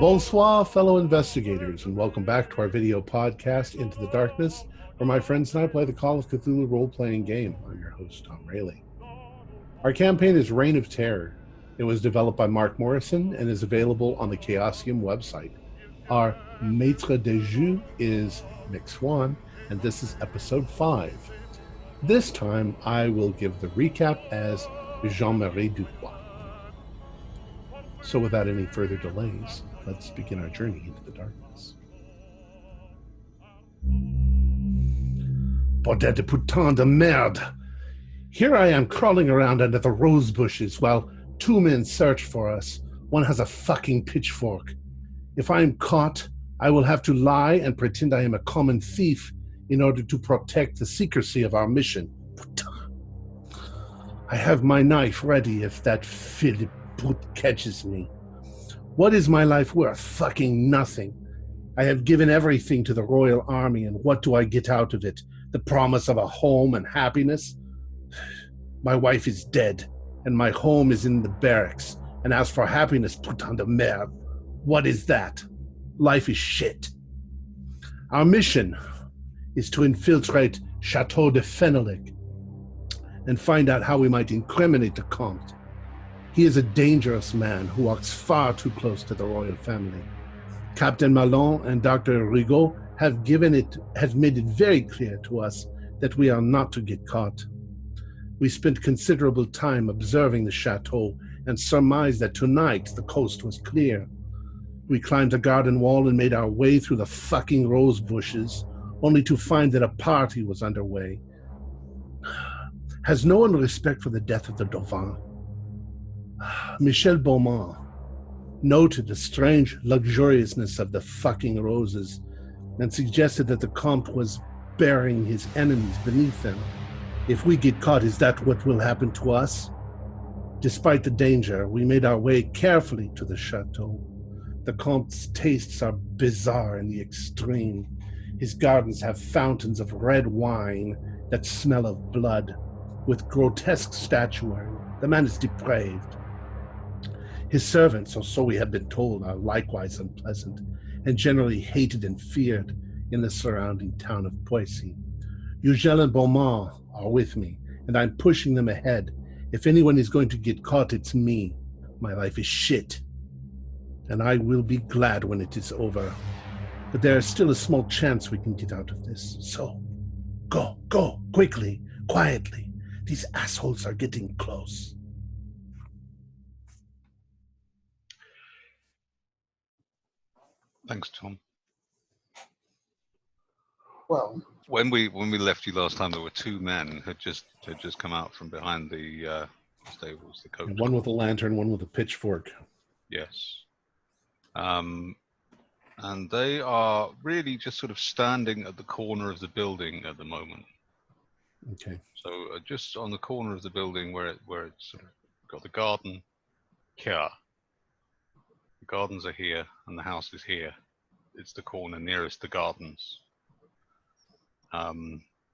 Bonsoir, fellow investigators, and welcome back to our video podcast, Into the Darkness, where my friends and I play the Call of Cthulhu role-playing game. I'm your host, Tom Rayleigh. Our campaign is Reign of Terror. It was developed by Mark Morrison and is available on the Chaosium website. Our maître de jeu is Mick Swan, and this is episode 5. This time, I will give the recap as Jean-Marie Dubois. So without any further delays, let's begin our journey into the darkness. Bordel de putain de merde! Here I am crawling around under the rose bushes while two men search for us. One has a fucking pitchfork. If I am caught, I will have to lie and pretend I am a common thief in order to protect the secrecy of our mission. Putain. I have my knife ready if that Philip Put catches me. What is my life worth? Fucking nothing. I have given everything to the Royal Army, and what do I get out of it? The promise of a home and happiness? My wife is dead, and my home is in the barracks. And as for happiness, putain de merde, what is that? Life is shit. Our mission is to infiltrate Chateau de Fenelic and find out how we might incriminate the Comte. He is a dangerous man who walks far too close to the royal family. Captain Malon and Dr. Rigaud have made it very clear to us that we are not to get caught. We spent considerable time observing the chateau and surmised that tonight the coast was clear. We climbed the garden wall and made our way through the fucking rose bushes, only to find that a party was underway. Has no one respect for the death of the Dauphin? Michel Beaumont noted the strange luxuriousness of the fucking roses and suggested that the Comte was burying his enemies beneath them. If we get caught, is that what will happen to us? Despite the danger, we made our way carefully to the chateau. The Comte's tastes are bizarre in the extreme. His gardens have fountains of red wine that smell of blood, with grotesque statuary. The man is depraved. His servants, or so we have been told, are likewise unpleasant, and generally hated and feared in the surrounding town of Poissy. Eugène and Beaumont are with me, and I'm pushing them ahead. If anyone is going to get caught, it's me. My life is shit, and I will be glad when it is over. But there is still a small chance we can get out of this. So, go, quickly, quietly. These assholes are getting close. Thanks, Tom. Well, when we left you last time, there were two men had just come out from behind the stables, the coach. One with a lantern, one with a pitchfork. Yes. And they are really just sort of standing at the corner of the building at the moment. Okay. So just on the corner of the building where it's sort of got the garden here. The gardens are here, and the house is here. It's the corner nearest the gardens.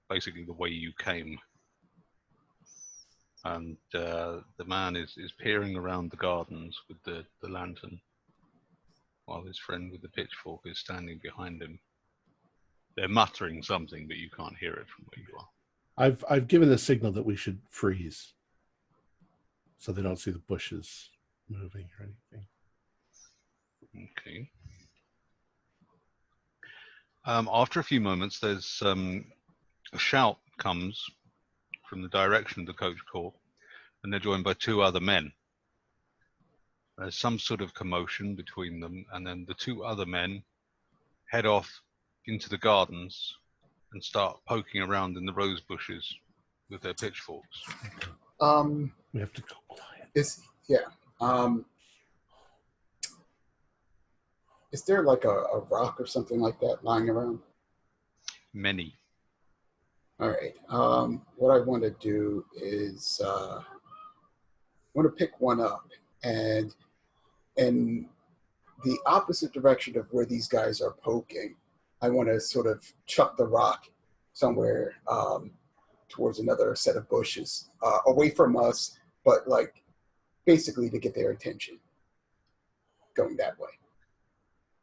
Basically the way you came. And the man is peering around the gardens with the lantern, while his friend with the pitchfork is standing behind him. They're muttering something, but you can't hear it from where you are. I've given the signal that we should freeze, so they don't see the bushes moving or anything. Okay. After a few moments, there's a shout comes from the direction of the coach corps, and they're joined by two other men. There's some sort of commotion between them, and then the two other men head off into the gardens and start poking around in the rose bushes with their pitchforks. We have to go quiet. Is there like a rock or something like that lying around? Many. All right. What I want to do is I want to pick one up, and in the opposite direction of where these guys are poking, I want to sort of chuck the rock somewhere towards another set of bushes, away from us, but like basically to get their attention, going that way.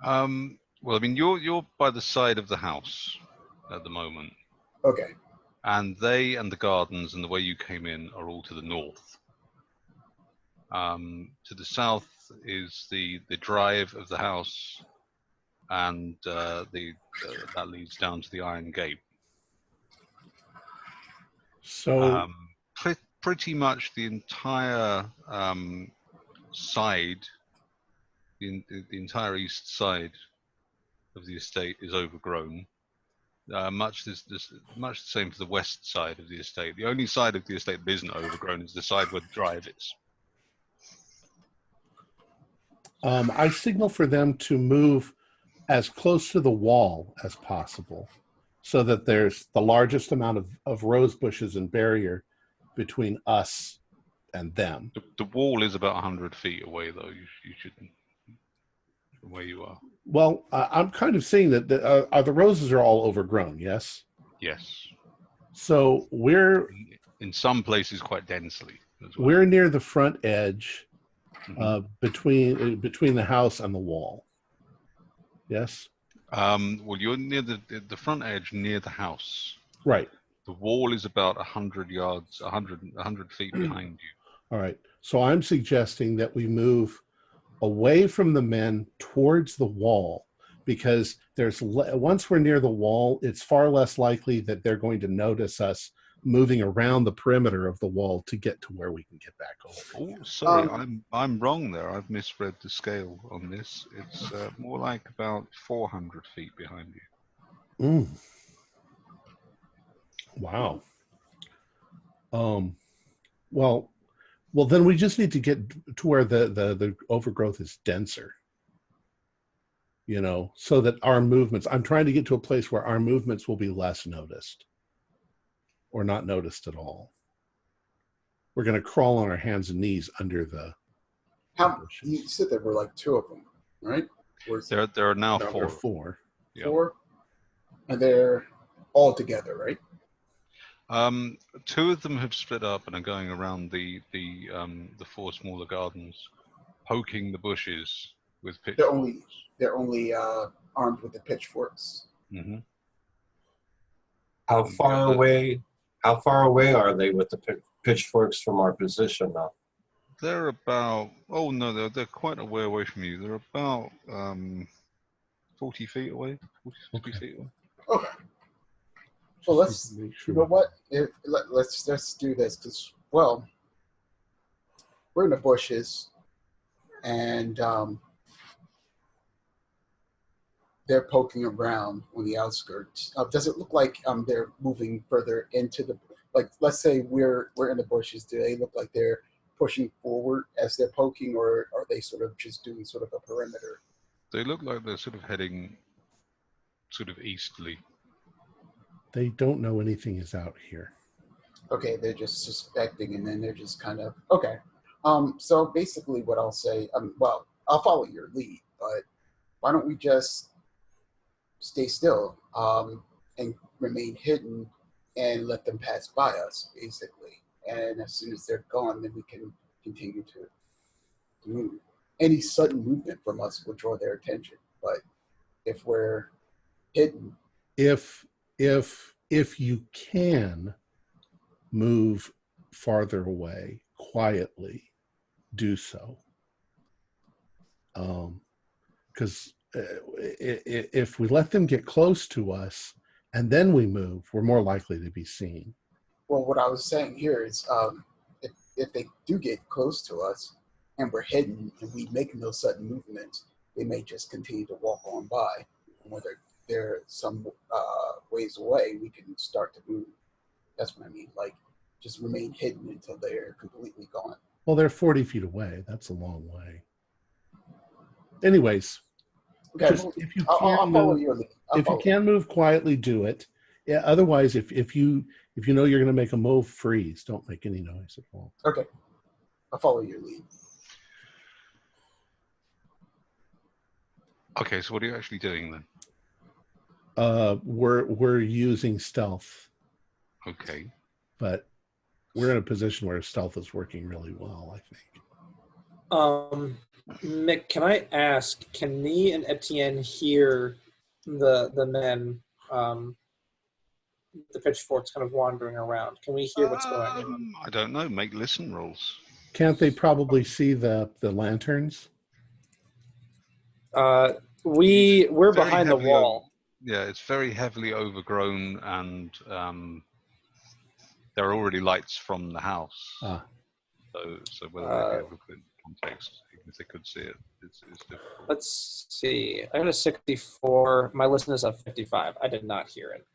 Well, I mean, you're by the side of the house at the moment, Okay. and they and the gardens and the way you came in are all to the north. To the south is the drive of the house, and that leads down to the Iron Gate. So, Pretty much the entire side, the entire east side of the estate is overgrown. Much the same for the west side of the estate. The only side of the estate that isn't overgrown is the side where the drive is. I signal for them to move as close to the wall as possible so that there's the largest amount of rose bushes and barrier between us and them. The wall is about 100 feet away, though. You should, from where you are. Well, I'm kind of seeing that the roses are all overgrown, yes? Yes. So we're... In some places quite densely as well. We're near the front edge between the house and the wall. Yes? Well, you're near the front edge near the house. Right. The wall is about 100 yards, 100 feet behind you. All right. So I'm suggesting that we move away from the men towards the wall, because once we're near the wall, it's far less likely that they're going to notice us moving around the perimeter of the wall to get to where we can get back over. Oh, sorry, I'm wrong there. I've misread the scale on this. It's more like about 400 feet behind you. Wow. Well, then we just need to get to where the overgrowth is denser. So that our movements, I'm trying to get to a place where our movements will be less noticed or not noticed at all. We're going to crawl on our hands and knees under the... You said there were like 2 of them, right? There are now 4. 4? Yep. 4? And they're all together, right? 2 of them have split up and are going around the 4 smaller gardens, poking the bushes with pitchforks. They're only armed with the pitchforks. Mm-hmm. How far away are they with the pitchforks from our position now? They're about... Oh no, they're quite a way away from you. They're about 40 feet away, 40 feet away. Okay. Well, let's. You know what? Let's do this, because we're in the bushes, and they're poking around on the outskirts. Does it look like they're moving further into the... Like, let's say we're in the bushes. Do they look like they're pushing forward as they're poking, or are they sort of just doing sort of a perimeter? They look like they're sort of heading sort of easterly. They don't know anything is out here. Okay, they're just suspecting, and then they're just kind of... Okay. So basically what I'll say... I'll follow your lead, but why don't we just stay still and remain hidden and let them pass by us, basically. And as soon as they're gone, then we can continue to move. Any sudden movement from us will draw their attention. But if we're hidden... If you can move farther away quietly, do so. Because if we let them get close to us and then we move, we're more likely to be seen. Well, what I was saying here is if they do get close to us and we're hidden and we make no sudden movements, they may just continue to walk on by. Whether they're some ways away, we can start to move. That's what I mean. Like, just remain hidden until they're completely gone. Well, they're 40 feet away. That's a long way. Anyways, okay, if you I'll follow your lead. If you can move quietly, do it. Yeah, otherwise, if you know you're going to make a move, freeze. Don't make any noise at all. Okay, I'll follow your lead. Okay, so what are you actually doing then? We're using stealth. Okay. But we're in a position where stealth is working really well, I think. Mick, can I ask? Can me and Etienne hear the men, the pitchforks, kind of wandering around? Can we hear what's going on? I don't know. Make listen rolls. Can't they probably see the lanterns? We're Very behind the heavily wall. Yeah, it's very heavily overgrown, and there are already lights from the house. Ah. So whether they'd be able to put it in context, even if they could see it, it's difficult. Let's see. I got a 64. My listen is a 55. I did not hear it.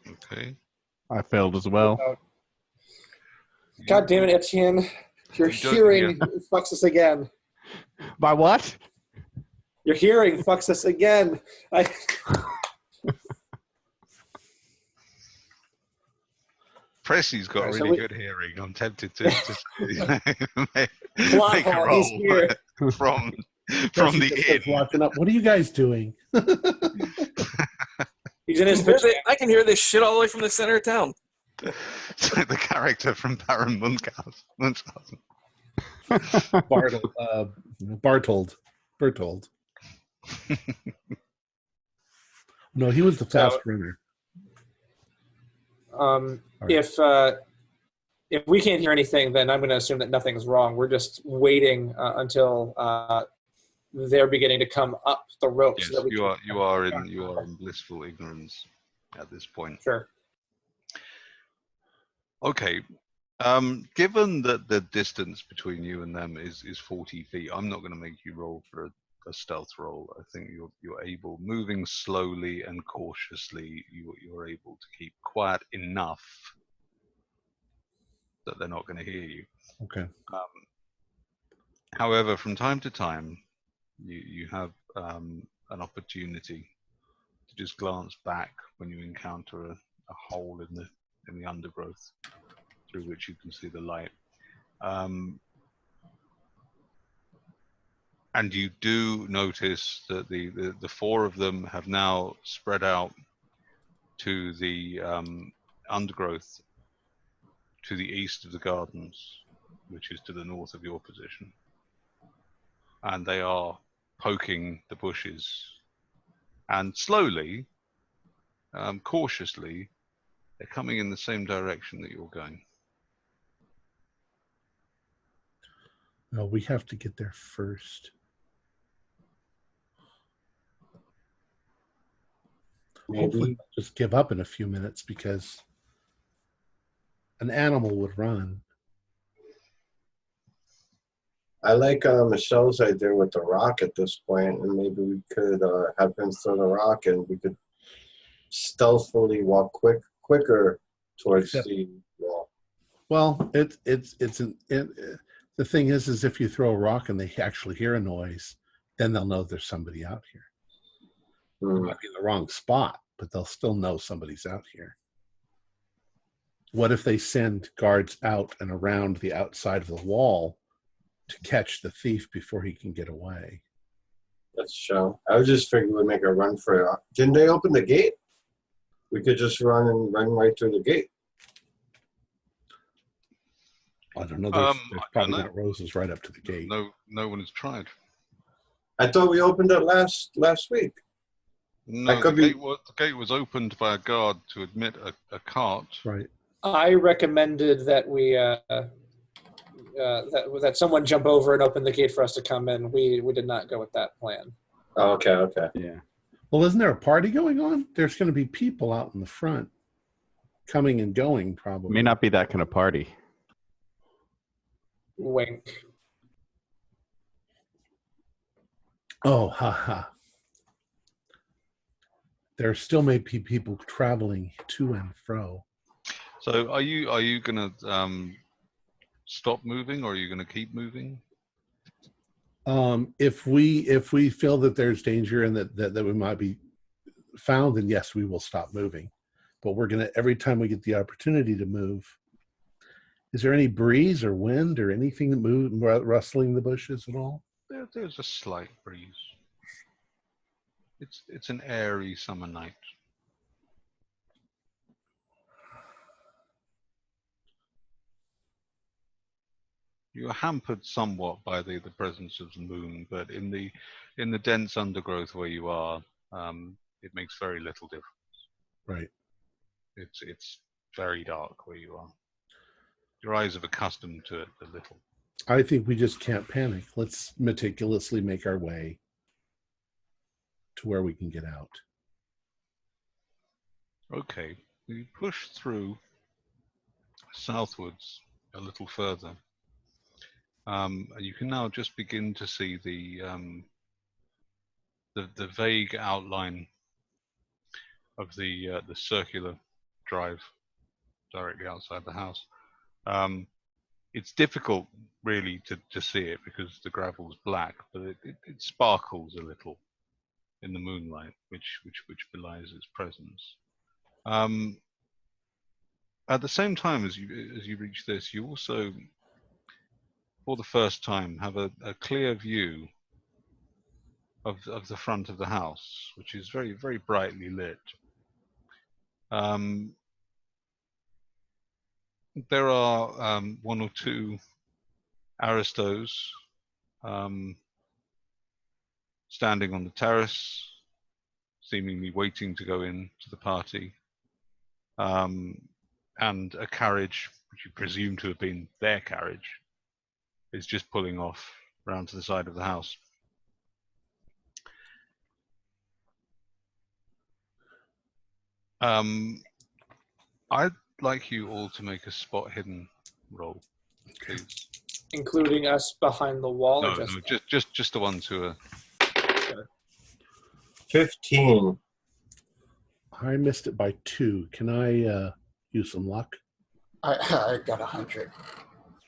Okay. I failed as well. God damn it, Etienne. Your hearing fucks us again. My what? Your hearing fucks us again. Pressy's got really good hearing. I'm tempted to make Plot a hole, roll he's here. from Jesse the just inn. starts walking up. What are you guys doing? He's in his I can hear this shit all the way from the center of town. So the character from Baron Munchausen. Bertold. No, he was the fast runner. If we can't hear anything, then I'm going to assume that nothing's wrong. We're just waiting until they're beginning to come up the ropes. Yes, you are in blissful ignorance at this point. Sure. Okay. Given that the distance between you and them is 40 feet, I'm not going to make you roll for a stealth roll. I think you're able, moving slowly and cautiously, you're able to keep quiet enough that they're not going to hear you. Okay. However, from time to time, you have an opportunity to just glance back when you encounter a hole in the undergrowth through which you can see the light. And you do notice that the four of them have now spread out to the undergrowth to the east of the gardens, which is to the north of your position. And they are poking the bushes. And slowly, cautiously, they're coming in the same direction that you're going. No, we have to get there first. Hopefully they'll just give up in a few minutes, because an animal would run. I like Michelle's idea with the rock at this point, and maybe we could have him throw the rock, and we could stealthily walk quicker towards the wall. Well, the thing is if you throw a rock and they actually hear a noise, then they'll know there's somebody out here. It might be in the wrong spot, but they'll still know somebody's out here. What if they send guards out and around the outside of the wall to catch the thief before he can get away? That's true. I was just figuring we'd make a run for it. Didn't they open the gate? We could just run right through the gate. I don't know. There's probably not roses right up to the gate. No one has tried. I thought we opened it last week. No, the gate was opened by a guard to admit a cart. Right. I recommended that we that someone jump over and open the gate for us to come in. We did not go with that plan. Oh, okay. Yeah. Well, isn't there a party going on? There's going to be people out in the front coming and going, probably. May not be that kind of party. Wink. Oh, haha. There still may be people traveling to and fro. So are you going to stop moving, or are you going to keep moving? If we feel that there's danger and that we might be found, then yes, we will stop moving. But we're going to, every time we get the opportunity to move. Is there any breeze or wind or anything that moves, rustling the bushes at all? There's a slight breeze. It's an airy summer night. You're hampered somewhat by the presence of the moon, but in the dense undergrowth where you are, it makes very little difference. Right. It's very dark where you are. Your eyes have accustomed to it a little. I think we just can't panic. Let's meticulously make our way to where we can get out. Okay, we push through southwards a little further. You can now just begin to see the vague outline of the circular drive directly outside the house. It's difficult really to see it because the gravel's black, but it sparkles a little in the moonlight, which belies its presence. At the same time as you reach this, you also, for the first time, have a clear view of the front of the house, which is very, very brightly lit. There are one or two aristos standing on the terrace, seemingly waiting to go in to the party, and a carriage, which you presume to have been their carriage, is just pulling off round to the side of the house. I'd like you all to make a spot hidden roll, please. Including us behind the wall? No, or just the ones who are. 15. I missed it by 2. Can I use some luck? I got 100,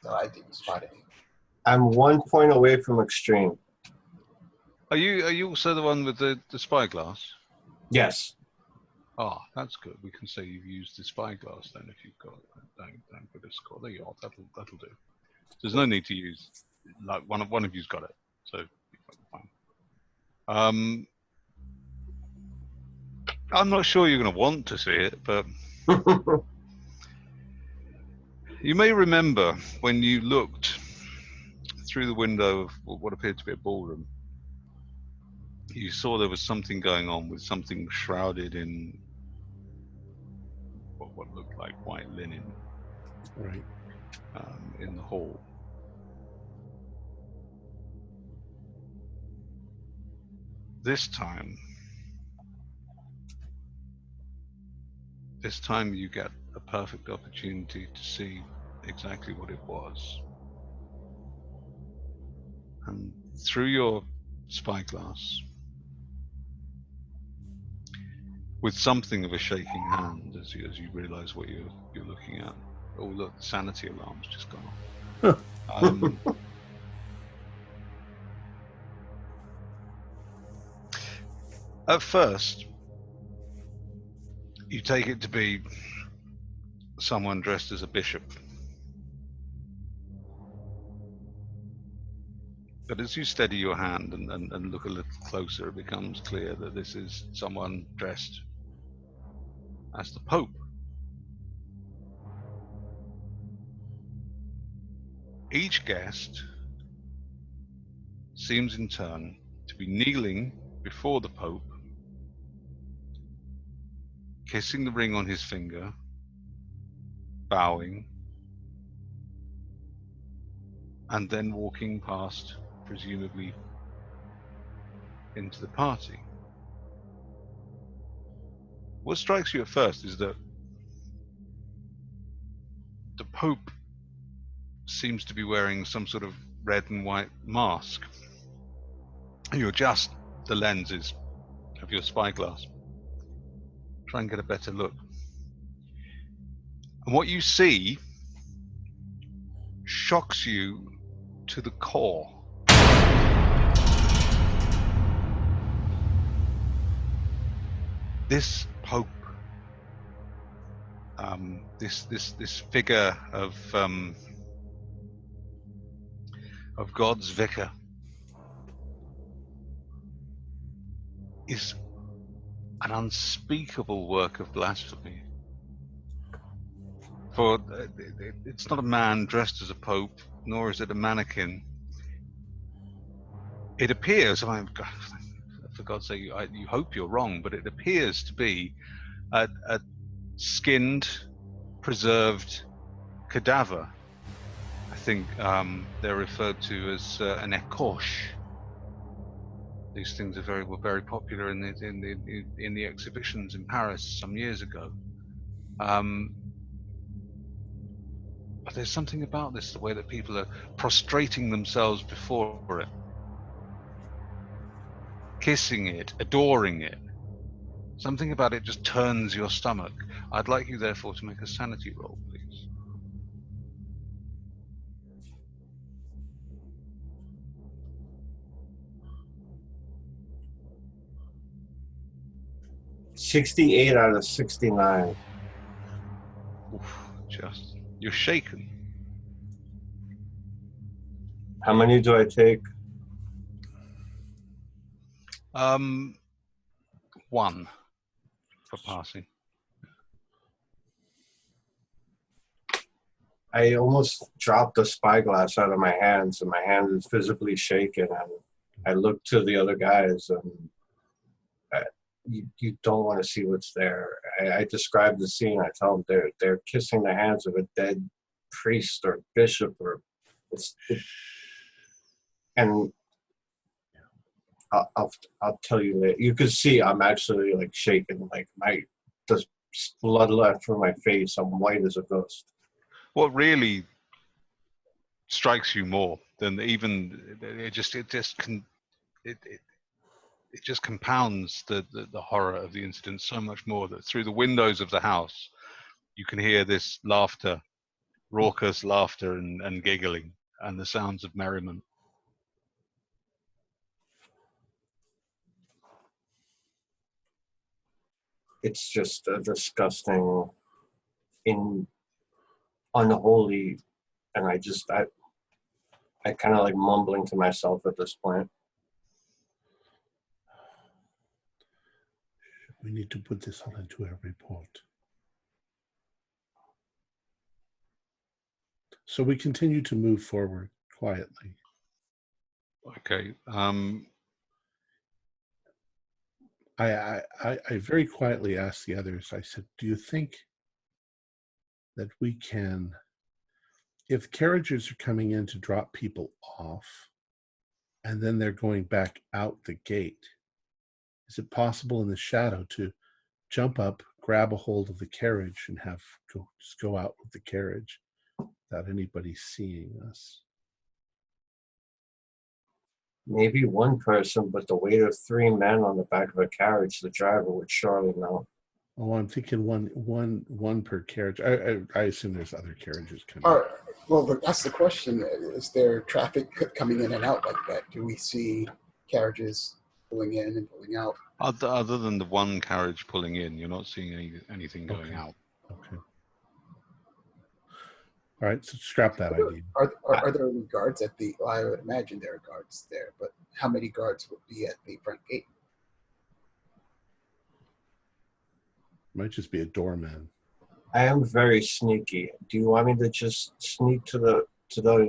so I didn't spot it. I'm 1 point away from extreme. Are you also the one with the spyglass? Yes. Ah, that's good. We can say you've used the spyglass then if you've got don't put a score. There you are. That'll do. There's no need to use, like one of you's got it, so fine. I'm not sure you're going to want to see it, but you may remember when you looked through the window of what appeared to be a ballroom, you saw there was something going on with something shrouded in what looked like white linen, Right. in the hall. This time you get a perfect opportunity to see exactly what it was. And through your spyglass, with something of a shaking hand, as you realise what you're looking at. Oh look, the sanity alarm's just gone off. At first, you take it to be someone dressed as a bishop. But as you steady your hand and look a little closer, it becomes clear that this is someone dressed as the Pope. Each guest seems in turn to be kneeling before the Pope, kissing the ring on his finger, bowing, and then walking past, presumably into the party. What strikes you at first is that the Pope seems to be wearing some sort of red and white mask. You adjust the lenses of your spyglass, try and get a better look. And what you see shocks you to the core. This Pope, this figure of God's vicar, is an unspeakable work of blasphemy. For it's not a man dressed as a pope, nor is it a mannequin. It appears, for God's sake, you hope you're wrong, but it appears to be a skinned, preserved cadaver. I think they're referred to as an écorche. These things were very popular in the exhibitions in Paris some years ago. But there's something about this, the way that people are prostrating themselves before it, kissing it, adoring it. Something about it just turns your stomach. I'd like you, therefore, to make a sanity roll, please. $68 out of 69. Oof, you're shaken. How many do I take? 1 for passing. I almost dropped the spyglass out of my hands, and my hand is visibly shaken. And I look to the other guys, and you don't want to see what's there. I describe the scene. I tell them they're kissing the hands of a dead priest or bishop, and I'll tell you that you can see I'm actually like shaking, like there's blood left from my face. I'm white as a ghost. What really strikes you more than even it just compounds the horror of the incident so much more that through the windows of the house you can hear this laughter, raucous laughter and giggling and the sounds of merriment. It's just a disgusting, unholy, and I kind of like mumbling to myself at this point. We need to put this all into a report. So we continue to move forward quietly. Okay. I very quietly asked the others, I said, do you think that we can, if carriages are coming in to drop people off and then they're going back out the gate, is it possible in the shadow to jump up, grab a hold of the carriage and just go out with the carriage without anybody seeing us? Maybe one person, but the weight of 3 men on the back of a carriage, the driver would surely know. Oh, I'm thinking one per carriage. I assume there's other carriages coming. All right. Well, that's the question. Is there traffic coming in and out like that? Do we see carriages pulling in and pulling out? Other than the one carriage pulling in, you're not seeing anything going out. Okay. All right, so scrap that idea. Are there any guards at the? Well, I would imagine there are guards there, but how many guards would be at the front gate? Might just be a doorman. I am very sneaky. Do you want me to just sneak to the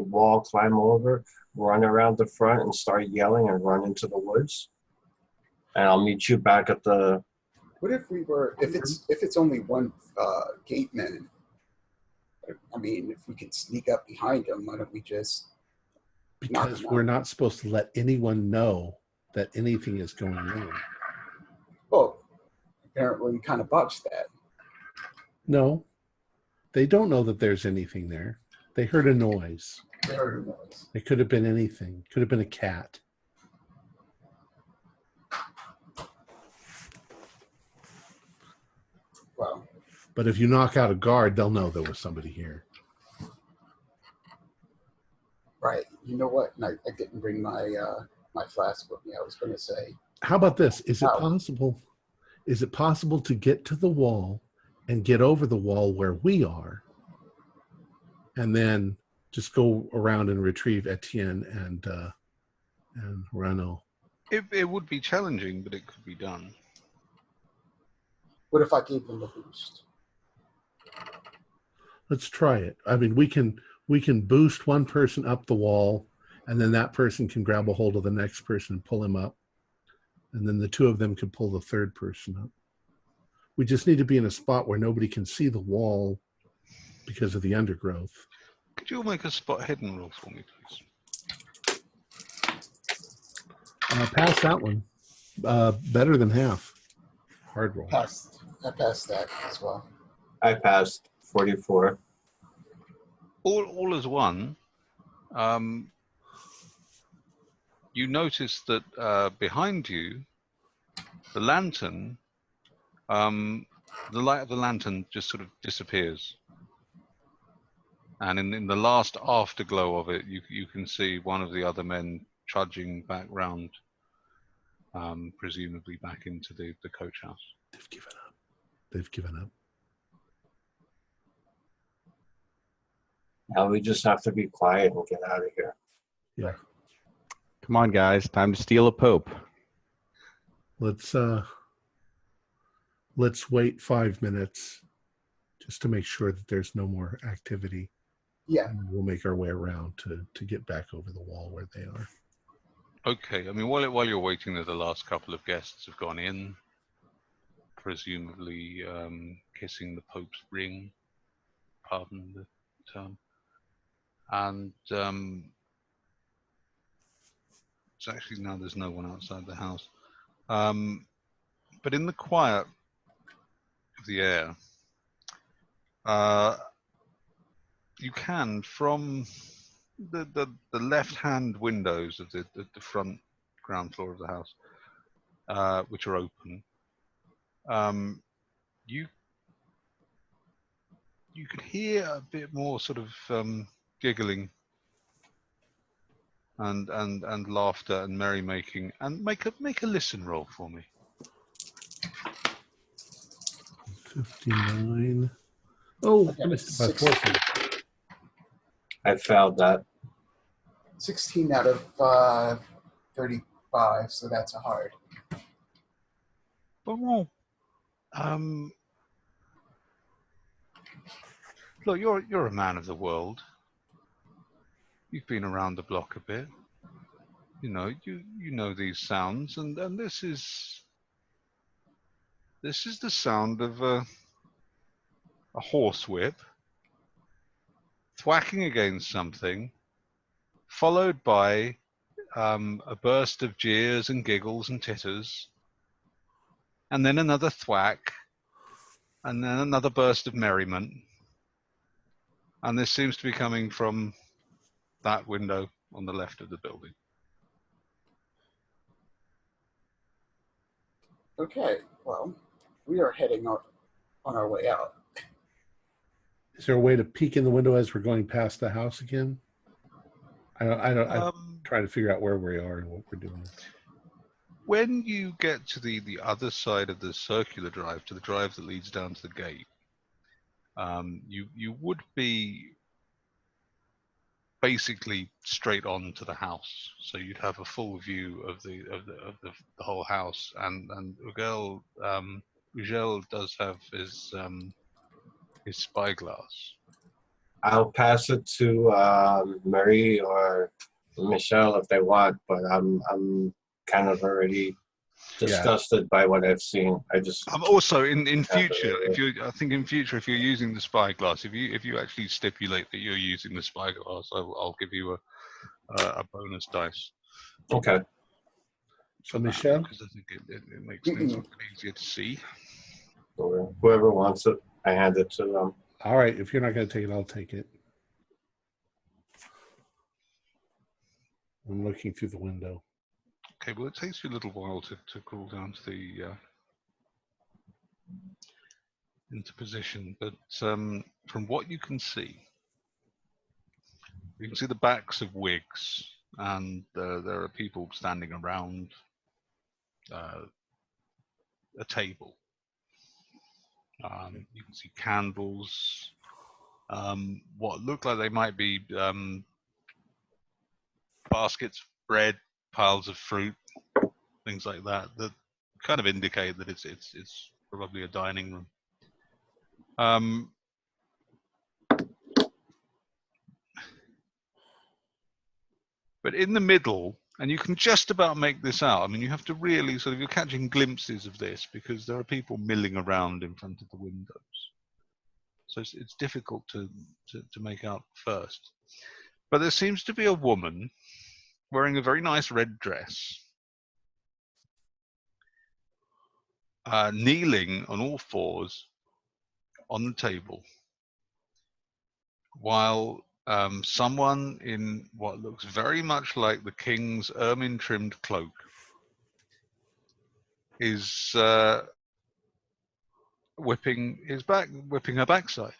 wall, climb over, run around the front, and start yelling and run into the woods? And I'll meet you back at the. What if we were? If it's only one gateman? I mean, if we could sneak up behind him, why don't we just? Because we're not supposed to let anyone know that anything is going on. Well, apparently we kind of botched that. No, they don't know that there's anything there. They heard a noise. They heard a noise. It could have been anything. Could have been a cat. Well. But if you knock out a guard, they'll know there was somebody here. Right. You know what? I didn't bring my my flask with me. I was going to say. How about this? Is it possible? Is it possible to get to the wall and get over the wall where we are, and then just go around and retrieve Etienne and Renaud? It would be challenging, but it could be done. What if I gave them a boost? Let's try it. I mean, we can boost one person up the wall, and then that person can grab a hold of the next person and pull him up, and then the two of them can pull the third person up. We just need to be in a spot where nobody can see the wall because of the undergrowth. Could you all make a spot hidden roll for me, please? Pass that one. Better than half. Hard roll. I passed that as well. I passed 44. All as one. You notice that behind you, the lantern, the light of the lantern just sort of disappears. And in the last afterglow of it, you can see one of the other men trudging back round, presumably back into the coach house. They've given up. They've given up. Now we just have to be quiet and get out of here. Yeah. Come on, guys. Time to steal a pope. Let's wait 5 minutes just to make sure that there's no more activity. Yeah. And we'll make our way around to get back over the wall where they are. Okay. I mean, while you're waiting there, the last couple of guests have gone in, presumably kissing the Pope's ring. Pardon the term. And so actually now there's no one outside the house. But in the quiet of the air, you can, from the left-hand windows of the front ground floor of the house, which are open, you could hear a bit more sort of giggling and laughter and merrymaking. And make a listen roll for me. 59. Oh, I missed it by 4 feet. I failed that. 16 out of 35, so that's a hard. Look, you're a man of the world. You've been around the block a bit. You know these sounds, and this is the sound of a horsewhip thwacking against something, followed by a burst of jeers and giggles and titters, and then another thwack, and then another burst of merriment. And this seems to be coming from that window on the left of the building. Okay, well, we are heading on our way out. Is there a way to peek in the window as we're going past the house again? I'm trying to figure out where we are and what we're doing. When you get to the other side of the circular drive, to the drive that leads down to the gate, you would be basically straight on to the house, so you'd have a full view of the whole house. And Ugel does have his spyglass. I'll pass it to Mary or Michelle if they want, but I'm kind of already disgusted by what I've seen. I'm also in future. In future, if you're using the spyglass, if you actually stipulate that you're using the spyglass, I'll give you a bonus dice. Okay. So Michelle, because I think it makes things a bit easier to see. Whoever wants it, I hand it to them. All right. If you're not going to take it, I'll take it. I'm looking through the window. Okay, well, it takes you a little while to crawl down to the into position, but from what you can see the backs of wigs, and there are people standing around a table. You can see candles, what look like they might be baskets of bread, piles of fruit, things like that kind of indicate that it's probably a dining room. But in the middle, and you can just about make this out. I mean, you have to really sort of, you're catching glimpses of this because there are people milling around in front of the windows. So it's difficult to make out first. But there seems to be a woman wearing a very nice red dress, kneeling on all fours on the table, while someone in what looks very much like the king's ermine-trimmed cloak is whipping her backside.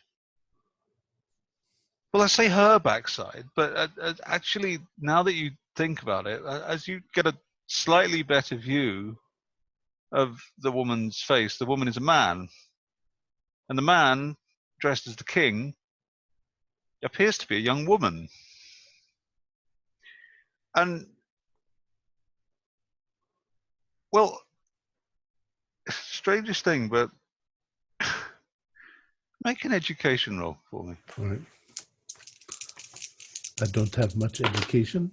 Well, I say her backside, but actually, now that you think about it, as you get a slightly better view of the woman's face, the woman is a man, and the man, dressed as the king, appears to be a young woman. And, well, strangest thing, but make an education roll for me. All right. I don't have much education.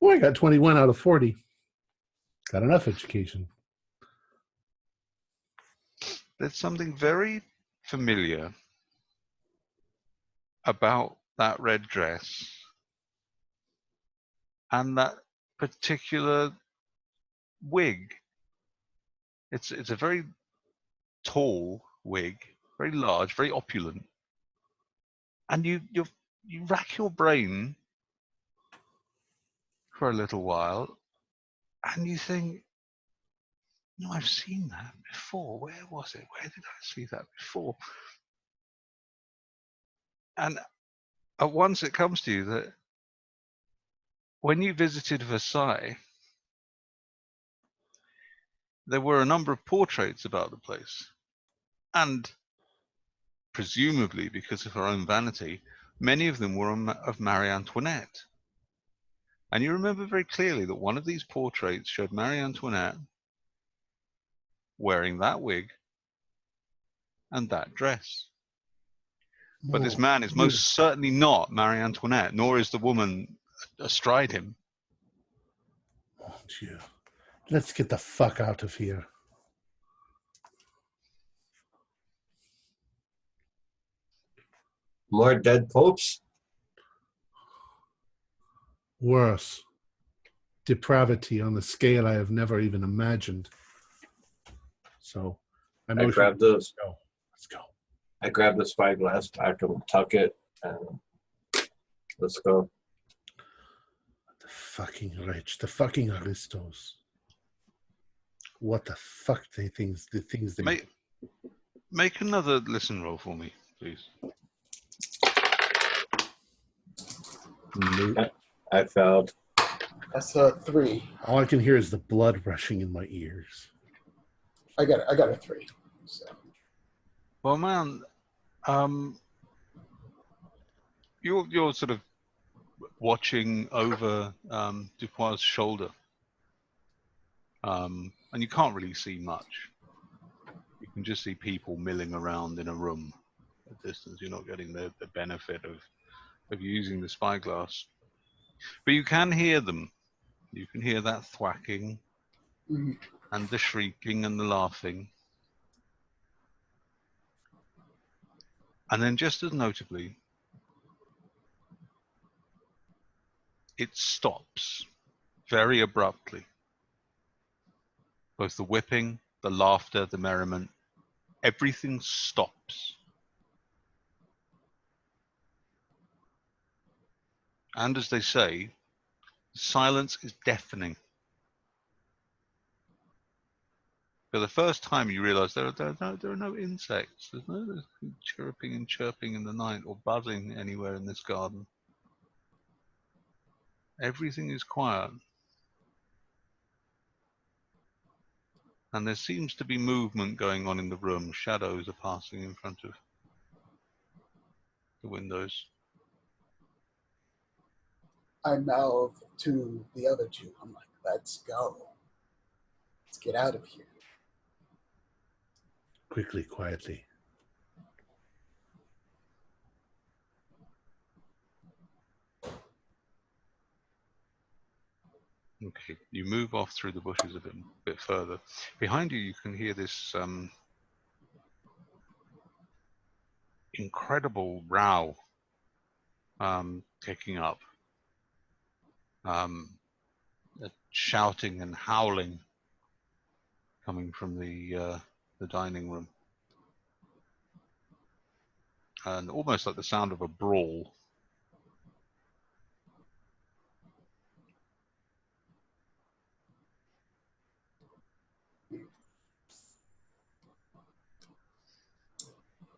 Oh, I got 21 out of 40. Got enough education. There's something very familiar about that red dress and that particular wig. It's a very tall wig, very large, very opulent, and you rack your brain for a little while, and you think, no, I've seen that before. Where was it? Where did I see that before? And at once it comes to you that when you visited Versailles, there were a number of portraits about the place. And presumably, because of her own vanity, many of them were of Marie Antoinette. And you remember very clearly that one of these portraits showed Marie Antoinette wearing that wig and that dress. But this man is most certainly not Marie Antoinette, nor is the woman astride him. Oh, dear. Let's get the fuck out of here. More dead popes? Worse. Depravity on a scale I have never even imagined. So, I grabbed those. Let's go. I grab the spyglass back and tuck it, and let's go. The fucking rich, the fucking aristos. What the fuck the things they Make another listen roll for me, please. Nope. I failed. That's a 3. All I can hear is the blood rushing in my ears. I got a 3. So. Well, man, you're sort of watching over Dupois' shoulder, and you can't really see much. You can just see people milling around in a room at a distance. You're not getting the benefit of using the spyglass, but you can hear them. You can hear that thwacking, and the shrieking and the laughing. And then just as notably, it stops very abruptly. Both the whipping, the laughter, the merriment, everything stops. And as they say, silence is deafening. For the first time, you realize there are no insects. There's no chirping and chirping in the night or buzzing anywhere in this garden. Everything is quiet. And there seems to be movement going on in the room. Shadows are passing in front of the windows. I mouth to the other two. I'm like, let's go. Let's get out of here. Quickly, quietly. Okay, you move off through the bushes a bit further. Behind you, you can hear this incredible row kicking up. Shouting and howling coming from the dining room, and almost like the sound of a brawl.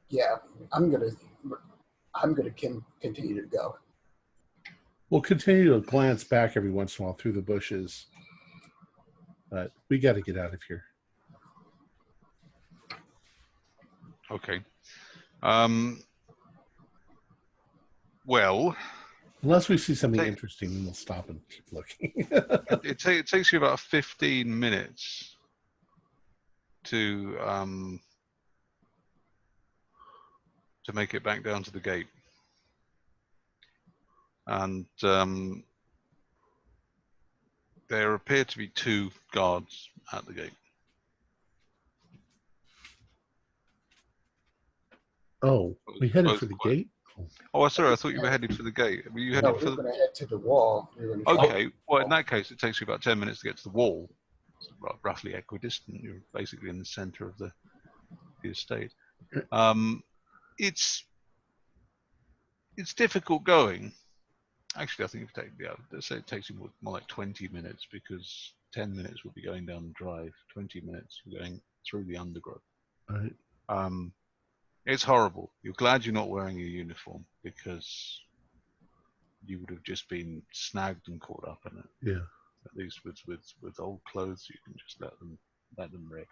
Yeah, I'm gonna continue to go. We'll continue to glance back every once in a while through the bushes, but we got to get out of here. Okay. Well, unless we see something interesting, then we'll stop and keep looking. it takes you about 15 minutes to make it back down to the gate, and there appear to be 2 guards at the gate. Oh, we headed for the gate? Oh, sorry, I thought you were headed for the gate. Were you headed for the... going to head to the wall. Okay, well, in that case, it takes you about 10 minutes to get to the wall. It's roughly equidistant. You're basically in the center of the estate. It's difficult going. Actually, I think if let's say it takes you more like 20 minutes, because 10 minutes would be going down the drive, 20 minutes going through the undergrowth. Right. It's horrible. You're glad you're not wearing a uniform, because you would have just been snagged and caught up in it. Yeah. At least with old clothes, you can just let them rip.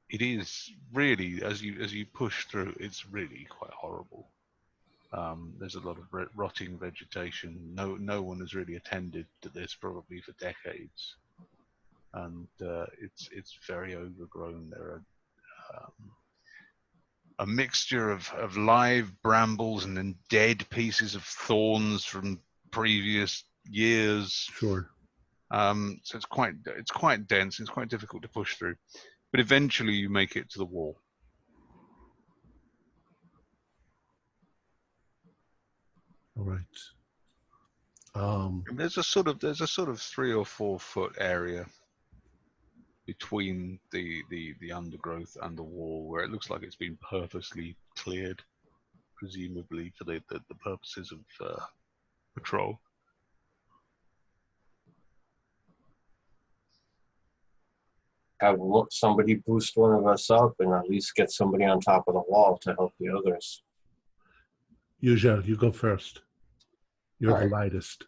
It is really, as you push through, it's really quite horrible. There's a lot of rotting vegetation. No one has really attended to this probably for decades, and it's very overgrown. There are a mixture of live brambles and then dead pieces of thorns from previous years. Sure. So it's quite dense. It's quite difficult to push through, but eventually you make it to the wall. All right. And there's a sort of 3 or 4 foot area between the undergrowth and the wall, where it looks like it's been purposely cleared, presumably for the purposes of patrol. Have somebody boost one of us up and at least get somebody on top of the wall to help the others. Eugel, you go first. You're All the right. lightest.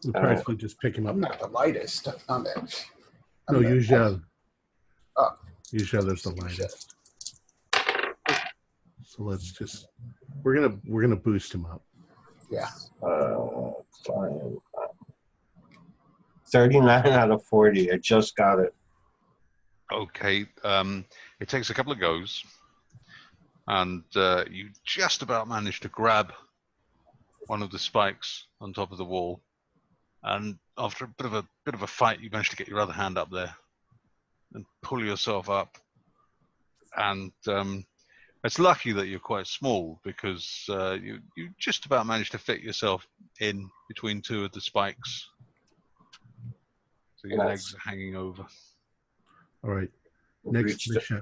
We practically just pick him up. I'm not the lightest. No, Eugel. Oh. Eugel is the lightest. So let's just we're gonna boost him up. Yeah. 39 out of 40. I just got it. Okay, it takes a couple of goes, and you just about manage to grab one of the spikes on top of the wall, and after a bit of a fight, you manage to get your other hand up there and pull yourself up. And it's lucky that you're quite small, because you just about managed to fit yourself in between 2 of the spikes, so your legs are hanging over. All right. Next mission.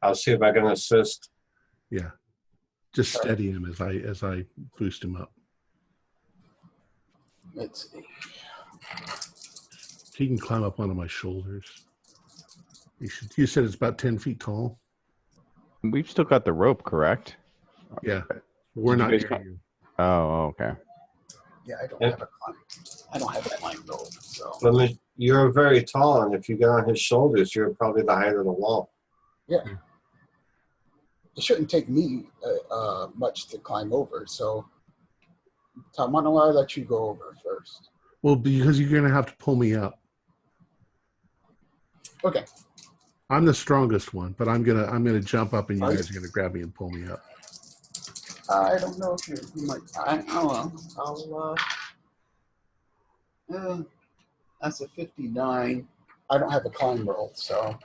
I'll see if I can assist. Yeah. Just steady him as I boost him up. Let's see. He can climb up onto my shoulders. You said it's about 10 feet tall? We've still got the rope, correct? Yeah. We're not near you. Oh, okay. Yeah, I don't have a climb rope. So. But you're very tall, and if you get on his shoulders, you're probably the height of the wall. Yeah. It shouldn't take me much to climb over. So, Tom, why don't I let you go over first? Well, because you're going to have to pull me up. Okay. I'm the strongest one, but I'm gonna jump up, and you guys are gonna grab me and pull me up. I don't know if you might. I don't know. That's a 59. I don't have a climb roll, so.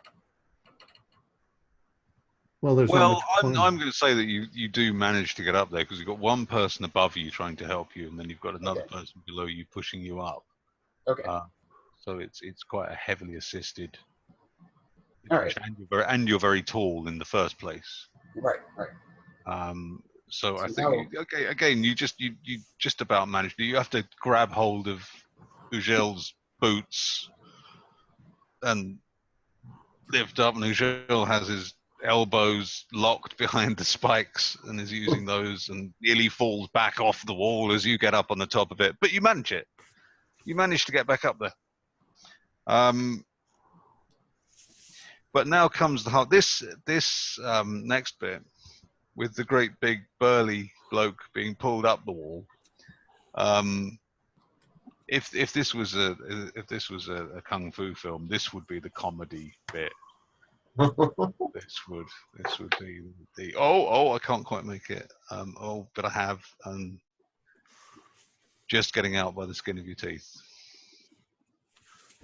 Well, there's not Well, much I'm climb. going to say that you do manage to get up there because you've got one person above you trying to help you, and then you've got another Okay. person below you pushing you up. Okay. So it's quite a heavily assisted. All right. And you're very tall in the first place. Right. So I So think you just about managed. You have to grab hold of Ujel's boots and lift up, and Ujel has his elbows locked behind the spikes and is using those and nearly falls back off the wall as you get up on the top of it. But you manage it. You manage to get back up there. But now comes the hard. This next bit with the great big burly bloke being pulled up the wall. If this was a kung fu film, this would be the comedy bit. This would be the I can't quite make it. But I have just getting out by the skin of your teeth.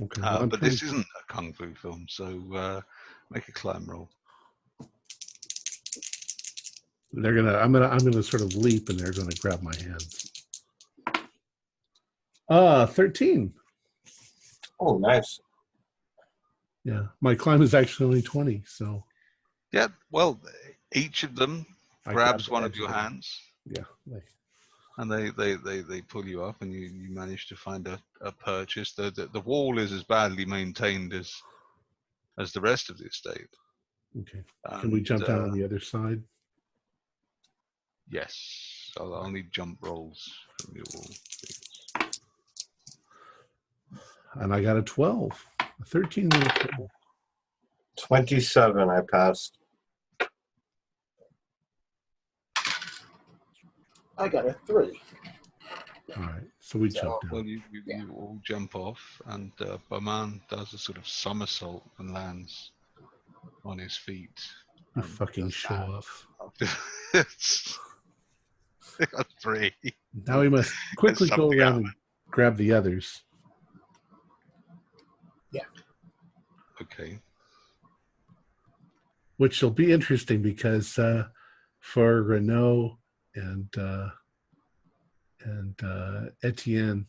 Okay. Well, But this isn't a kung fu film, so make a climb roll. I'm gonna sort of leap, and they're gonna grab my hands. 13. Oh, nice. Yeah, my climb is actually only 20. So. Yeah. Well, each of them grabs one of your hands. Yeah. And they pull you up, and you manage to find a purchase. The wall is as badly maintained as the rest of the estate. Okay. Can we jump down on the other side? Yes. I'll need jump rolls from your wall. And I got a 12. A 13 and a 12. 27, I passed. I got a 3. All right, so we jump down. Well, you all jump off, and Baman does a sort of somersault and lands on his feet. You fucking show off. They got 3. Now we must quickly go around and grab the others. Yeah. Okay. Which will be interesting because for Renault and Etienne,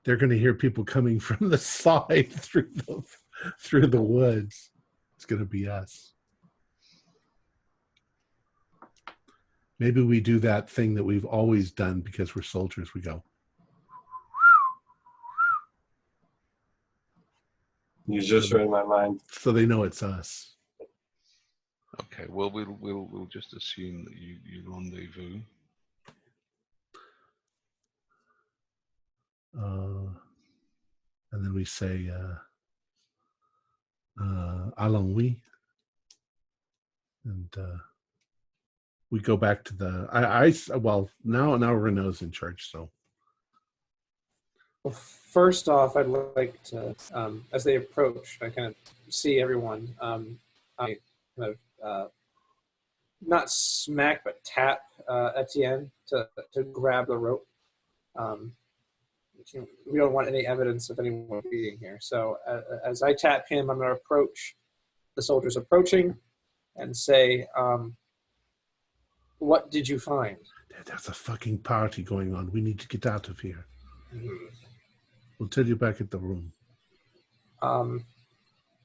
they're going to hear people coming from the side through the woods. It's going to be us. Maybe we do that thing that we've always done because we're soldiers. We go. You just read my mind. So they know it's us. Okay. Well, we'll just assume that you rendezvous. And then we say, allons oui. And we go back to the, now Renault's in charge, so. Well, first off, I'd like to, as they approach, I kind of see everyone. I kind of not smack, but tap Etienne to grab the rope. We don't want any evidence of anyone being here. So as I tap him, I'm going to approach the soldiers approaching and say, what did you find? There's a fucking party going on. We need to get out of here. Mm-hmm. We'll tell you back at the room. And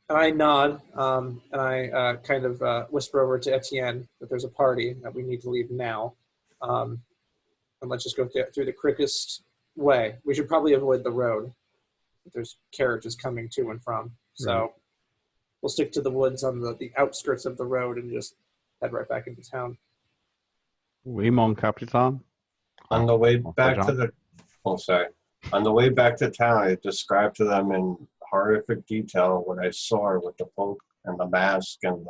I nod, and I kind of whisper over to Etienne that there's a party, that we need to leave now. And let's just go through the quickest way. We should probably avoid the road. There's carriages coming to and from. So Right. We'll stick to the woods on the outskirts of the road and just head right back into town. Oui, mon capitaine. On the way back to the, on the way back to town, I described to them in horrific detail what I saw with the Pope and the mask and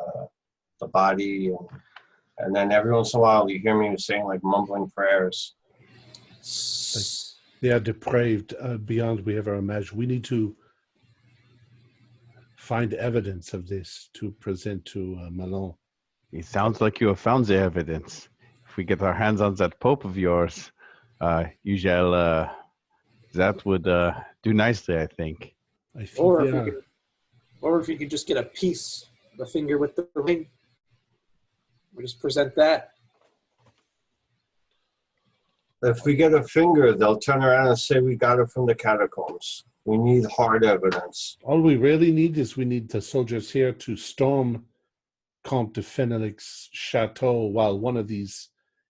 the body, and then every once in a while you hear me saying like mumbling prayers. They are depraved beyond we ever imagined. We need to find evidence of this to present to Malon. It sounds like you have found the evidence. if we get our hands on that Pope of yours, you shall, that would do nicely, I think. I think Or they if you could just get a piece, the finger with the ring. We just present that. If we get a finger, they'll turn around and say we got it from the catacombs. We need hard evidence. All we really need is we need the soldiers here to storm Comte de Fenelic's chateau while one of these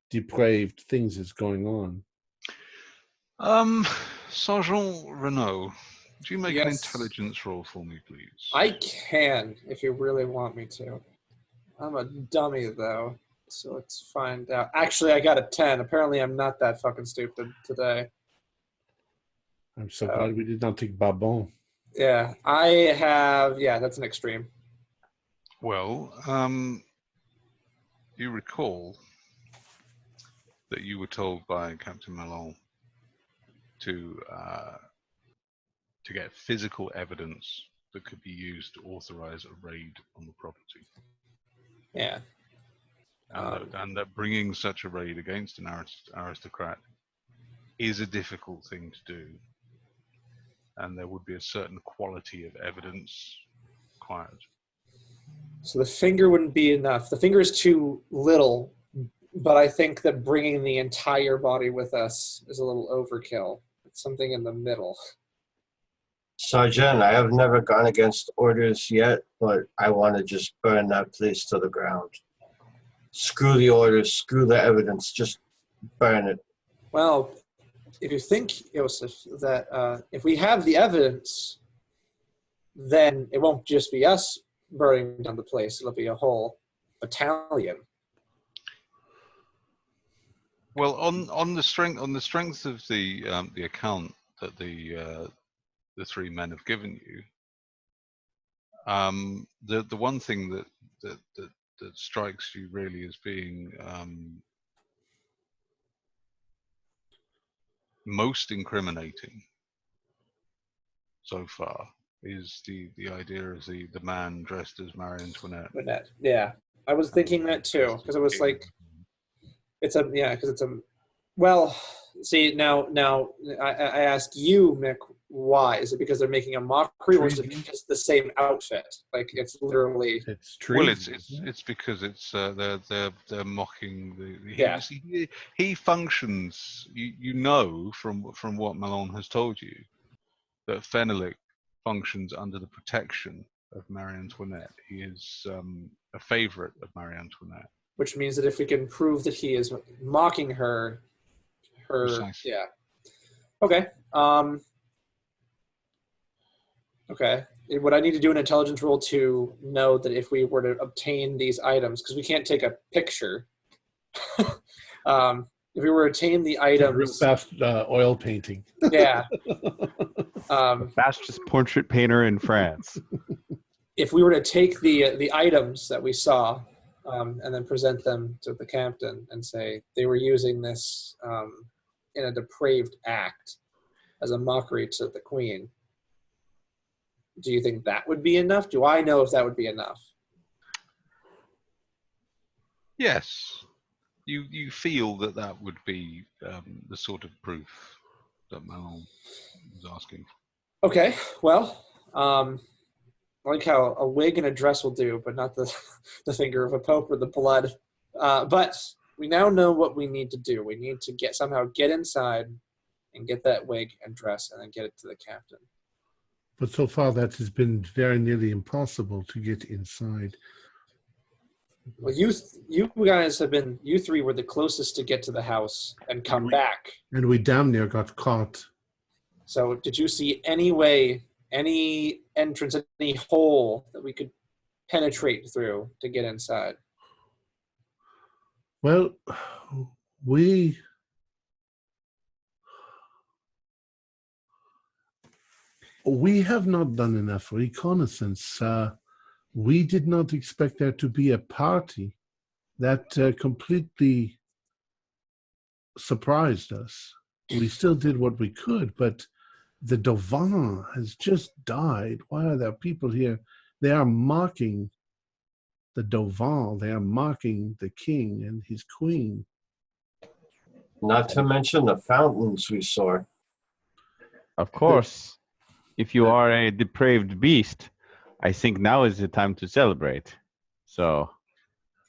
depraved things is going on. Sergeant Renault, do you make an Yes. intelligence roll for me, please? I can, if you really want me to. I'm a dummy, though, so let's find out. Actually, I got a 10. Apparently, I'm not that fucking stupid today. I'm so glad we did not take Babon. Yeah, I have... Yeah, that's an extreme. Well, you recall that you were told by Captain Malone to get physical evidence that could be used to authorize a raid on the property. Yeah. And that bringing such a raid against an aristocrat is a difficult thing to do. And there would be a certain quality of evidence required. So the finger wouldn't be enough. The finger is too little, but I think that bringing the entire body with us is a little overkill. It's something in the middle. Sergeant, I have never gone against orders yet, but I want to just burn that place to the ground. Screw the orders, screw the evidence, just burn it. Well, if you think, Joseph, that if we have the evidence, then it won't just be us burning down the place. It'll be a whole battalion. Well, on the strength of the account that the three men have given you, the one thing that strikes you really as being most incriminating so far is the idea of the man dressed as Marie Antoinette. Yeah, I was thinking that too, because it was like, well, see, now I ask you, Mick, why? Is it because they're making a mockery, or is it just the same outfit? Like, it's literally... It's true. Well, it's because it's they're mocking the Yeah. He functions, you know from what Malone has told you, that Fenelic functions under the protection of Marie Antoinette. He is a favorite of Marie Antoinette. Which means that if we can prove that he is mocking her, Precisely. yeah. Okay. Okay. Would I need to do an intelligence roll to know that if we were to obtain these items, because we can't take a picture, if we were to obtain the items... Real fast oil painting. Yeah. Fastest portrait painter in France. If we were to take the items that we saw and then present them to the captain and say they were using this in a depraved act as a mockery to the queen, do you think that would be enough? Do I know if that would be enough? Yes. You feel that would be the sort of proof that Malone was asking for. Okay, well, I like how a wig and a dress will do, but not the finger of a pope or the blood. But we now know what we need to do. We need to somehow get inside and get that wig and dress and then get it to the captain. But so far that has been very nearly impossible to get inside. Well, you guys have been, you three were the closest to get to the house and come back. And we damn near got caught. So did you see any way, any entrance, any hole that we could penetrate through to get inside? Well, we have not done enough reconnaissance. We did not expect there to be a party. That completely surprised us. We still did what we could, but the Dauphin has just died. Why are there people here? They are mocking the Dauphin. They are mocking the king and his queen. Not to mention the fountains we saw. Of course, if you are a depraved beast, I think now is the time to celebrate. So,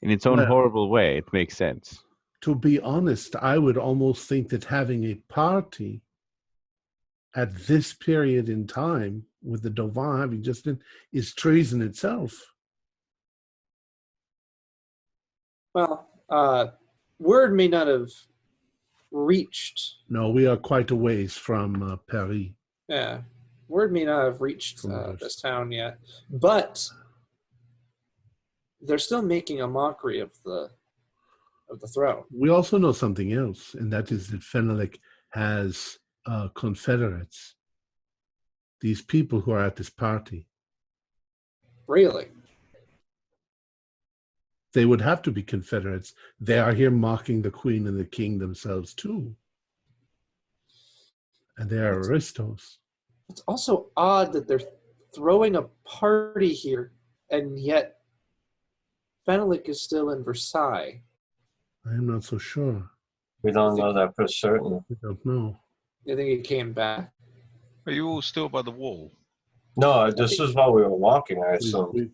in its own Well, horrible way, it makes sense. To be honest, I would almost think that having a party at this period in time, with the Dovan having just been, is treason itself. Well, word may not have reached. No, we are quite a ways from Paris. Yeah, word may not have reached From this town yet, but they're still making a mockery of the throne. We also know something else, and that is that Fenelek has confederates. These people who are at this party. Really? They would have to be confederates. They are here mocking the queen and the king themselves too. And they are aristos. It's also odd that they're throwing a party here, and yet Fenelek is still in Versailles. I am not so sure. We don't know that for certain. We don't know. I think he came back. Are you all still by the wall? No, this is while we were walking, I assume.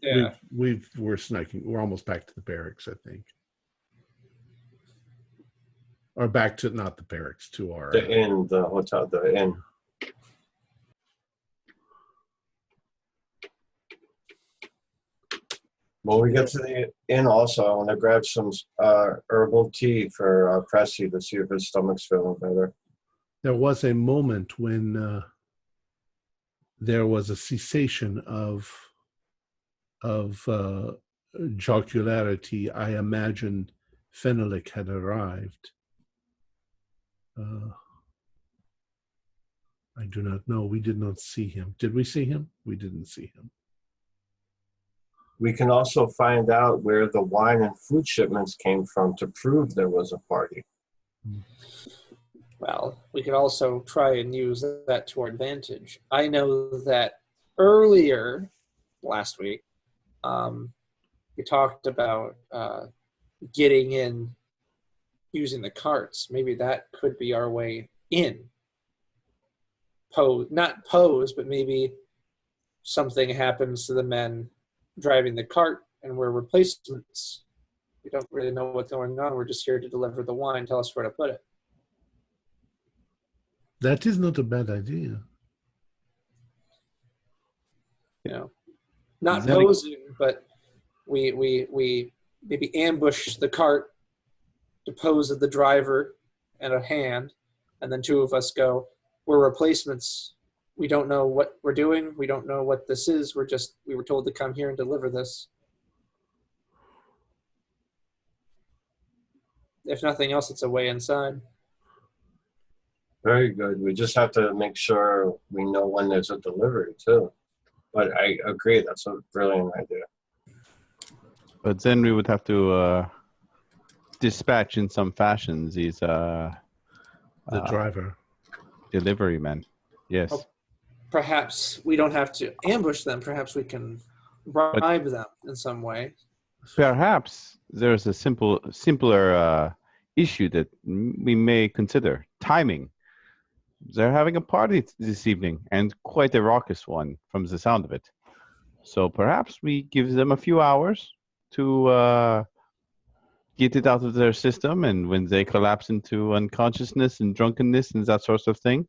We're sneaking. We're almost back to the barracks, I think. Or back to, not the barracks, to our... The inn, the hotel, the inn. When we get to the inn also, I want to grab some herbal tea for Pressy to see if his stomach's feeling better. There was a moment when there was a cessation of jocularity. I imagined Fenelek had arrived. I do not know. We did not see him. Did we see him? We didn't see him. We can also find out where the wine and food shipments came from to prove there was a party. Well, we could also try and use that to our advantage. I know that earlier last week, we talked about getting in using the carts. Maybe that could be our way in. Not pose, but maybe something happens to the men driving the cart and we're replacements. We don't really know what's going on. We're just here to deliver the wine. Tell us where to put it. That is not a bad idea. You know, not posing, but we maybe ambush the cart, depose of the driver and a hand, and then two of us go, we're replacements. We don't know what we're doing. We don't know what this is. We were told to come here and deliver this. If nothing else, it's a way inside. Very good. We just have to make sure we know when there's a delivery too. But I agree, that's a brilliant idea. But then we would have to dispatch in some fashion these The driver. delivery men. Yes. Oh, perhaps we don't have to ambush them. Perhaps we can bribe them in some way. Perhaps there's a simpler issue that we may consider. Timing. They're having a party this evening, and quite a raucous one from the sound of it. So perhaps we give them a few hours to get it out of their system, and when they collapse into unconsciousness and drunkenness and that sort of thing,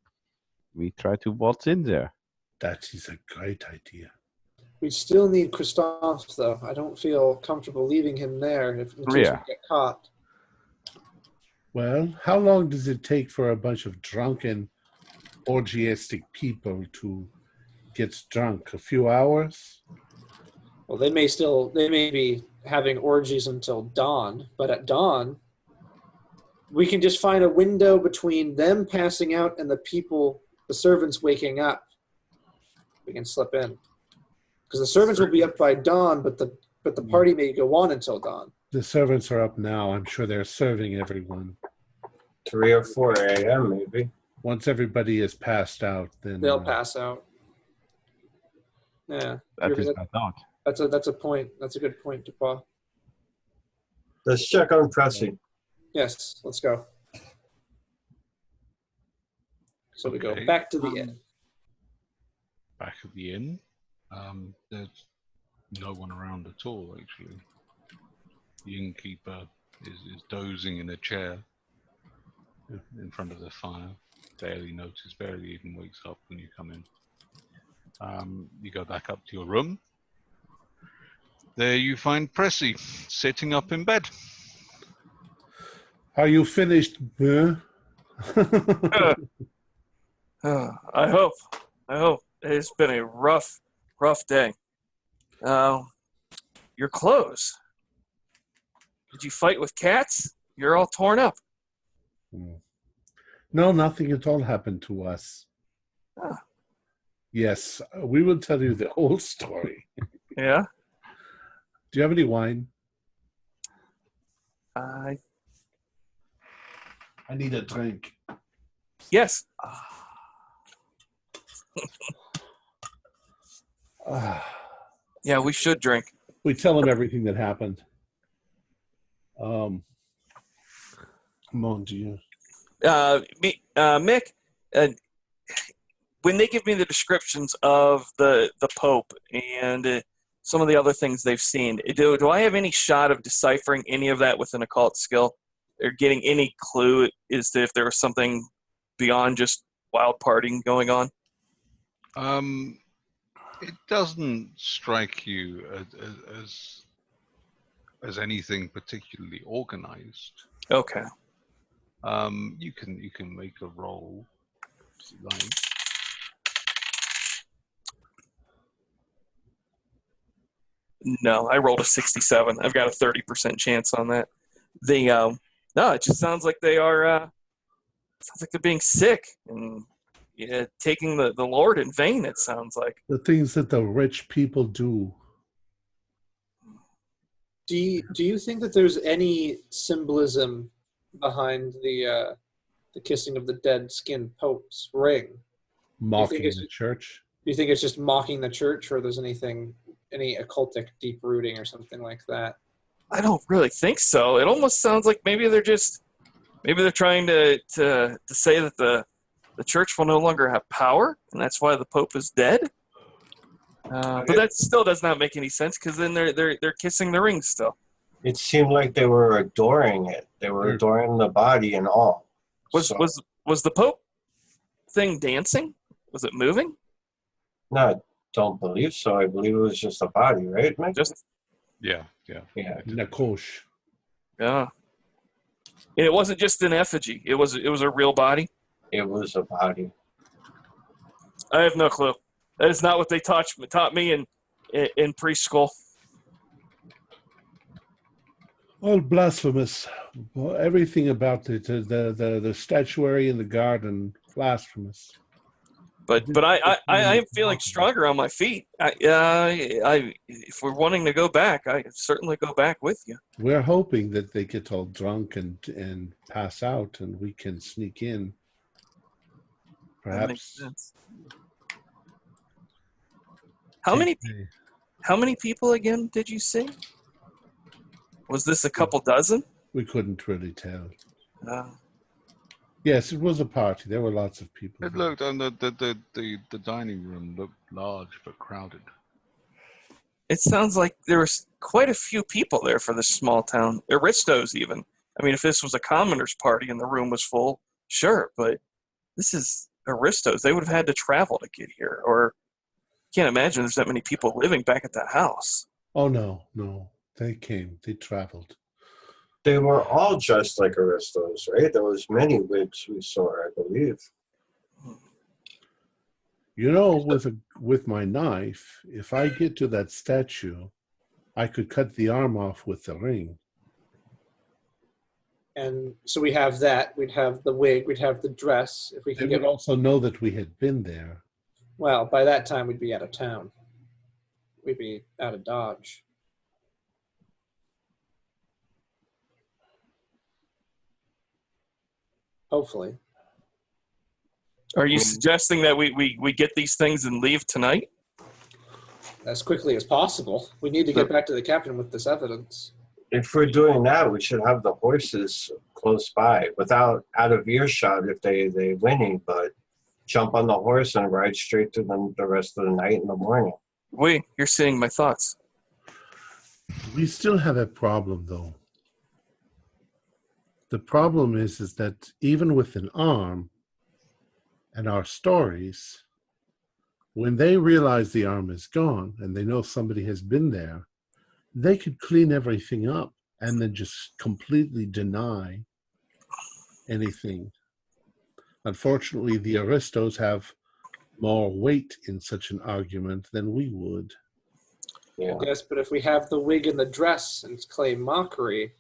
we try to waltz in there. That is a great idea. We still need Christophe, though. I don't feel comfortable leaving him there in case we get caught. Well, how long does it take for a bunch of drunken, orgiastic people to get drunk? A few hours? Well, they may be having orgies until dawn, but at dawn, we can just find a window between them passing out and the servants waking up. We can slip in. Because the servants will be up by dawn, but the party may go on until dawn. The servants are up now. I'm sure they're serving everyone. 3 or 4 a.m. maybe. Once everybody is passed out, then They'll pass out. Yeah. That is my thought. That's a point. That's a good point, Dupas. Let's check on Pressy. Yes, let's go. So we go Okay, back to the inn. Back at the inn. There's no one around at all, actually. The innkeeper is dozing in a chair in front of the fire. Barely even wakes up when you come in. You go back up to your room. There you find Pressy sitting up in bed. Are you finished, huh? I hope. It's been a rough day. Your clothes. Did you fight with cats? You're all torn up. No, nothing at all happened to us. Ah. Yes, we will tell you the whole story. Yeah? Do you have any wine? I need a drink. Yes. Yeah, we should drink. We tell him everything that happened. Mon Dieu. Mick, when they give me the descriptions of the Pope and some of the other things they've seen, do I have any shot of deciphering any of that with an occult skill? Or getting any clue as to if there was something beyond just wild partying going on? It doesn't strike you as anything particularly organized. Okay. You can make a roll if you like. No, I rolled a 67. I've got a 30% chance on that. No, it just sounds like they are. Sounds like they're being sick and taking the Lord in vain. It sounds like the things that the rich people do. Do you think that there's any symbolism behind the kissing of the dead skinned Pope's ring? Mocking the church? Do you think it's just mocking the church, or there's any occultic deep rooting or something like that? I don't really think so. It almost sounds like maybe they're trying to say that the church will no longer have power, and that's why the Pope is dead. But that still does not make any sense, because then they're kissing the ring still. It seemed like they were adoring it. They were adoring the body and all. Was the Pope thing dancing? Was it moving? No, I don't believe so. I believe it was just a body, right, Mike? Yeah. Nakosh. Yeah. It wasn't just an effigy. It was a real body. It was a body. I have no clue. That is not what they taught me in preschool. All blasphemous. Well, everything about it, the statuary in the garden, blasphemous. But I am feeling stronger on my feet. If we're wanting to go back, I certainly go back with you. We're hoping that they get all drunk and pass out, and we can sneak in. Perhaps. That makes sense. How many people again did you see? Was this a couple dozen? We couldn't really tell. Yes, it was a party. There were lots of people. It looked, and the dining room looked large but crowded. It sounds like there was quite a few people there for this small town. Aristos even. I mean, if this was a commoner's party and the room was full, sure, but this is Aristos. They would have had to travel to get here, or can't imagine there's that many people living back at that house. Oh, no. They came. They traveled. They were all dressed like Aristos, right? There was many wigs we saw, I believe. You know, with my knife, if I get to that statue, I could cut the arm off with the ring. And so we have that. We'd have the wig. We'd have the dress. If we They would also know that we had been there. Well, by that time, we'd be out of town. We'd be out of Dodge. Hopefully. Are you suggesting that we get these things and leave tonight? As quickly as possible. We need to get back to the captain with this evidence. If we're doing that, we should have the horses close by, out of earshot if they whinny, but jump on the horse and ride straight to them the rest of the night and the morning. Wait, you're seeing my thoughts. We still have a problem, though. The problem is that even with an arm and our stories, when they realize the arm is gone and they know somebody has been there, they could clean everything up and then just completely deny anything. Unfortunately, the aristos have more weight in such an argument than we would. Yeah. Yes, but if we have the wig and the dress and claim mockery,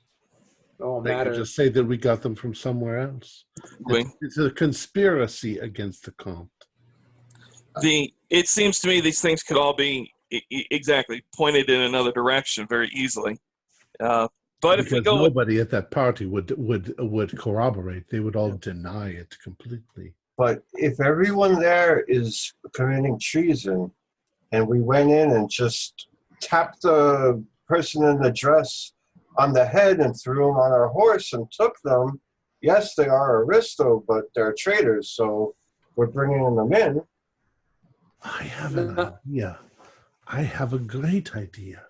it won't They matter. could just say that we got them from somewhere else. It's a conspiracy against the Comte. It seems to me these things could all be exactly pointed in another direction very easily. But Because if we go, nobody at that party would corroborate. They would all deny it completely. But if everyone there is committing treason, and we went in and just tapped the person in the dress on the head and threw them on our horse and took them, yes, they are aristo, but they're traitors, so we're bringing them in. I have an idea. I have a great idea.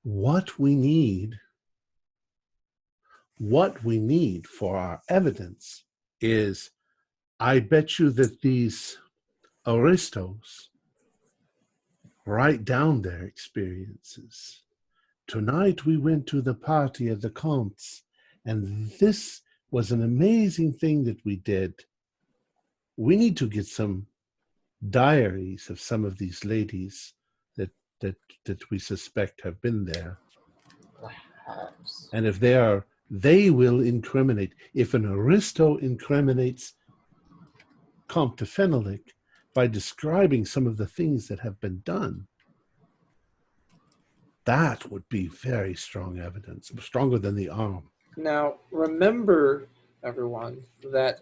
What we need for our evidence is, I bet you that these aristos write down their experiences. Tonight we went to the party at the Comte's, and this was an amazing thing that we did. We need to get some diaries of some of these ladies that we suspect have been there. Perhaps. And if they will incriminate. If an aristo incriminates Comte de Fenelic by describing some of the things that have been done, that would be very strong evidence, stronger than the arm. Now, remember, everyone, that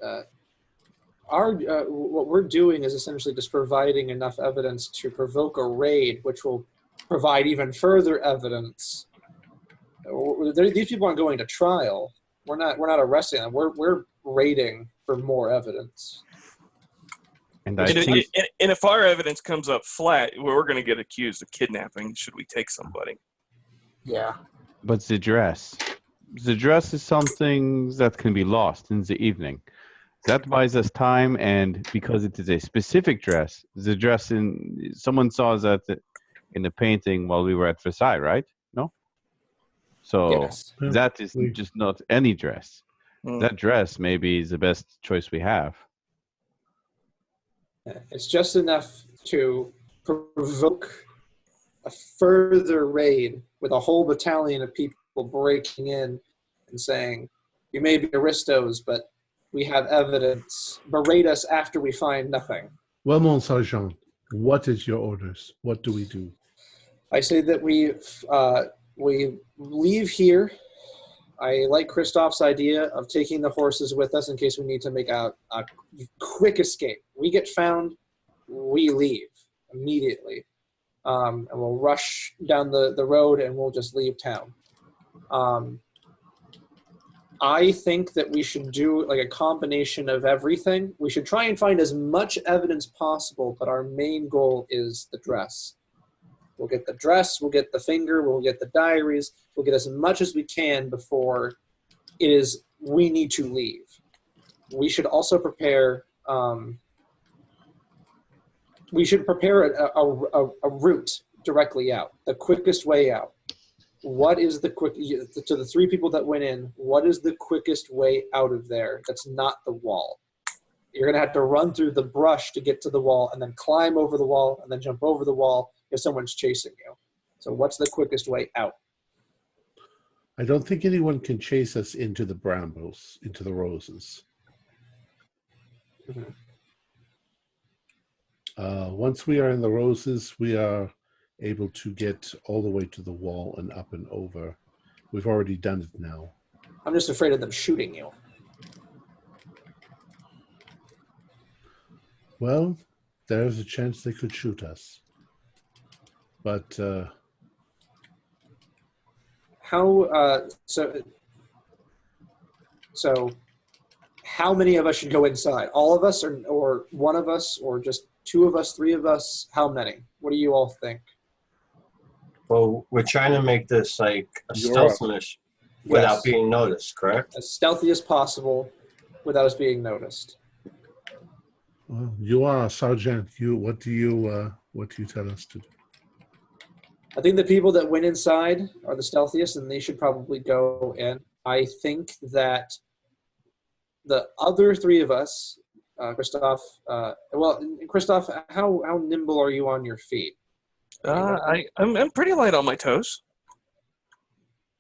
what we're doing is essentially just providing enough evidence to provoke a raid, which will provide even further evidence. These people aren't going to trial. We're not arresting them. We're raiding for more evidence. And if our evidence comes up flat, we're going to get accused of kidnapping should we take somebody. Yeah. But the dress is something that can be lost in the evening. That buys us time, and because it is a specific dress, someone saw that in the painting while we were at Versailles, right? No? So Yes. that is just not any dress. That dress maybe is the best choice we have. It's just enough to provoke a further raid with a whole battalion of people breaking in and saying, you may be aristos, but we have evidence. Berate us after we find nothing. Well, Mon Sergeant, what is your orders? What do we do? I say that we leave here. I like Christoph's idea of taking the horses with us in case we need to make a quick escape. We get found, we leave immediately. And we'll rush down the road and we'll just leave town. I think that we should do like a combination of everything. We should try and find as much evidence possible, but our main goal is the dress. We'll get the dress, we'll get the finger, we'll get the diaries, we'll get as much as we can before we need to leave. We should also prepare, a route directly out, the quickest way out. What is to the three people that went in, what is the quickest way out of there that's not the wall? You're going to have to run through the brush to get to the wall and then climb over the wall and then jump over the wall if someone's chasing you. So what's the quickest way out? I don't think anyone can chase us into the brambles, into the roses. Mm-hmm. Once we are in the roses, we are able to get all the way to the wall and up and over. We've already done it now. I'm just afraid of them shooting you. Well, there's a chance they could shoot us. But how many of us should go inside? All of us, or one of us, or just 2 of us, 3 of us? How many? What do you all think? Well, we're trying to make this like a stealth mission without being noticed, correct? As stealthy as possible without us being noticed. Well, you are a sergeant. What do you tell us to do? I think the people that went inside are the stealthiest, and they should probably go in. I think that the other 3 of us, Christoph, Christoph, how nimble are you on your feet? I'm pretty light on my toes.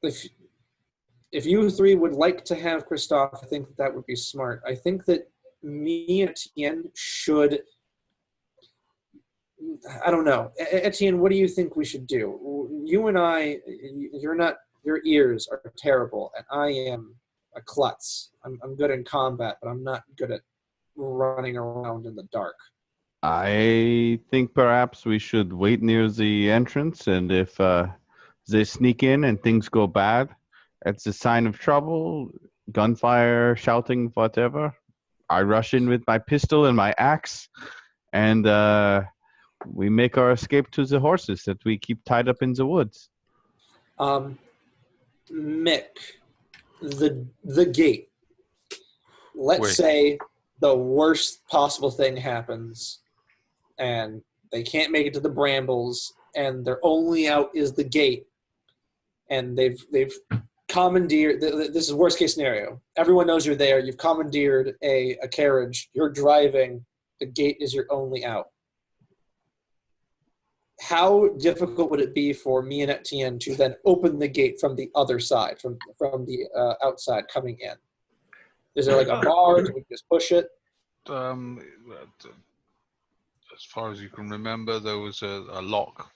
If you 3 would like to have Christoph, I think that would be smart. I think that me and Etienne should. I don't know. Etienne, what do you think we should do? You and I, your ears are terrible, and I am a klutz. I'm good in combat, but I'm not good at running around in the dark. I think perhaps we should wait near the entrance, and if they sneak in and things go bad, it's a sign of trouble, gunfire, shouting, whatever. I rush in with my pistol and my axe, and we make our escape to the horses that we keep tied up in the woods. Mick, the gate. Let's say the worst possible thing happens, and they can't make it to the brambles, and their only out is the gate, and they've commandeered. This is worst case scenario. Everyone knows you're there. You've commandeered a carriage. You're driving. The gate is your only out. How difficult would it be for me and Etienne to then open the gate from the other side, from the outside coming in? Is there like a bar? Do we just push it? As far as you can remember, there was a lock.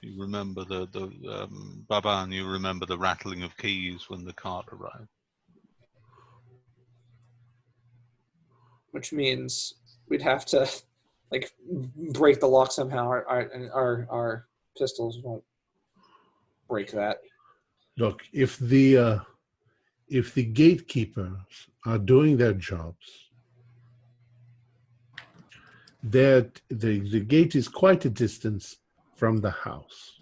You remember the Baban, you remember the rattling of keys when the cart arrived. Which means we'd have to like break the lock somehow. Our pistols won't break that. Look, if the gatekeepers are doing their jobs, the gate is quite a distance from the house.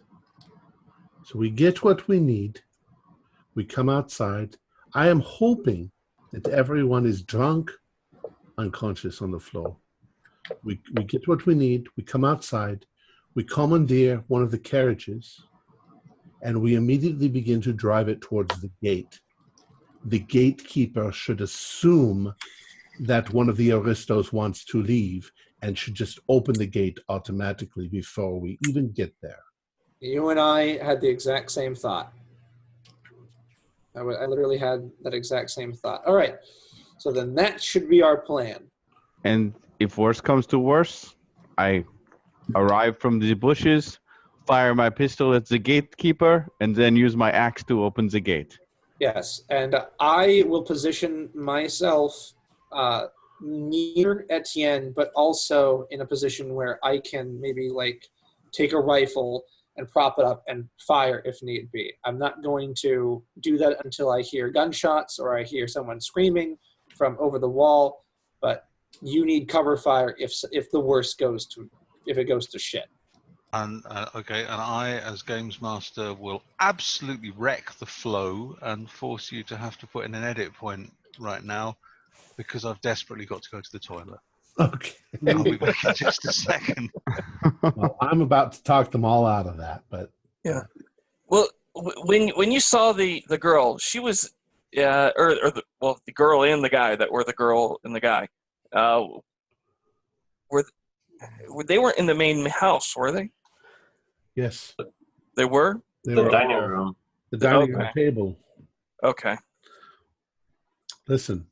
So we get what we need. We come outside. I am hoping that everyone is drunk, unconscious on the floor. We get what we need. We come outside. We commandeer one of the carriages, and we immediately begin to drive it towards the gate. The gatekeeper should assume that one of the aristos wants to leave and should just open the gate automatically before we even get there. You and I had the exact same thought. I literally had that exact same thought. All right. So then that should be our plan. And if worse comes to worse, I arrive from the bushes, fire my pistol at the gatekeeper, and then use my axe to open the gate. Yes, and I will position myself near Etienne, but also in a position where I can maybe like take a rifle and prop it up and fire if need be. I'm not going to do that until I hear gunshots or I hear someone screaming from over the wall, but you need cover fire if the worst goes to shit. And okay, and I, as games master, will absolutely wreck the flow and force you to have to put in an edit point right now because I've desperately got to go to the toilet. Okay. I'll be back in just a second. Well, I'm about to talk them all out of that, but yeah. Well, when you saw the girl, she was the girl and the guy that were the girl and the guy. They weren't in the main house, were they? Yes. They were? They The were dining room. The dining room table. Okay. Listen.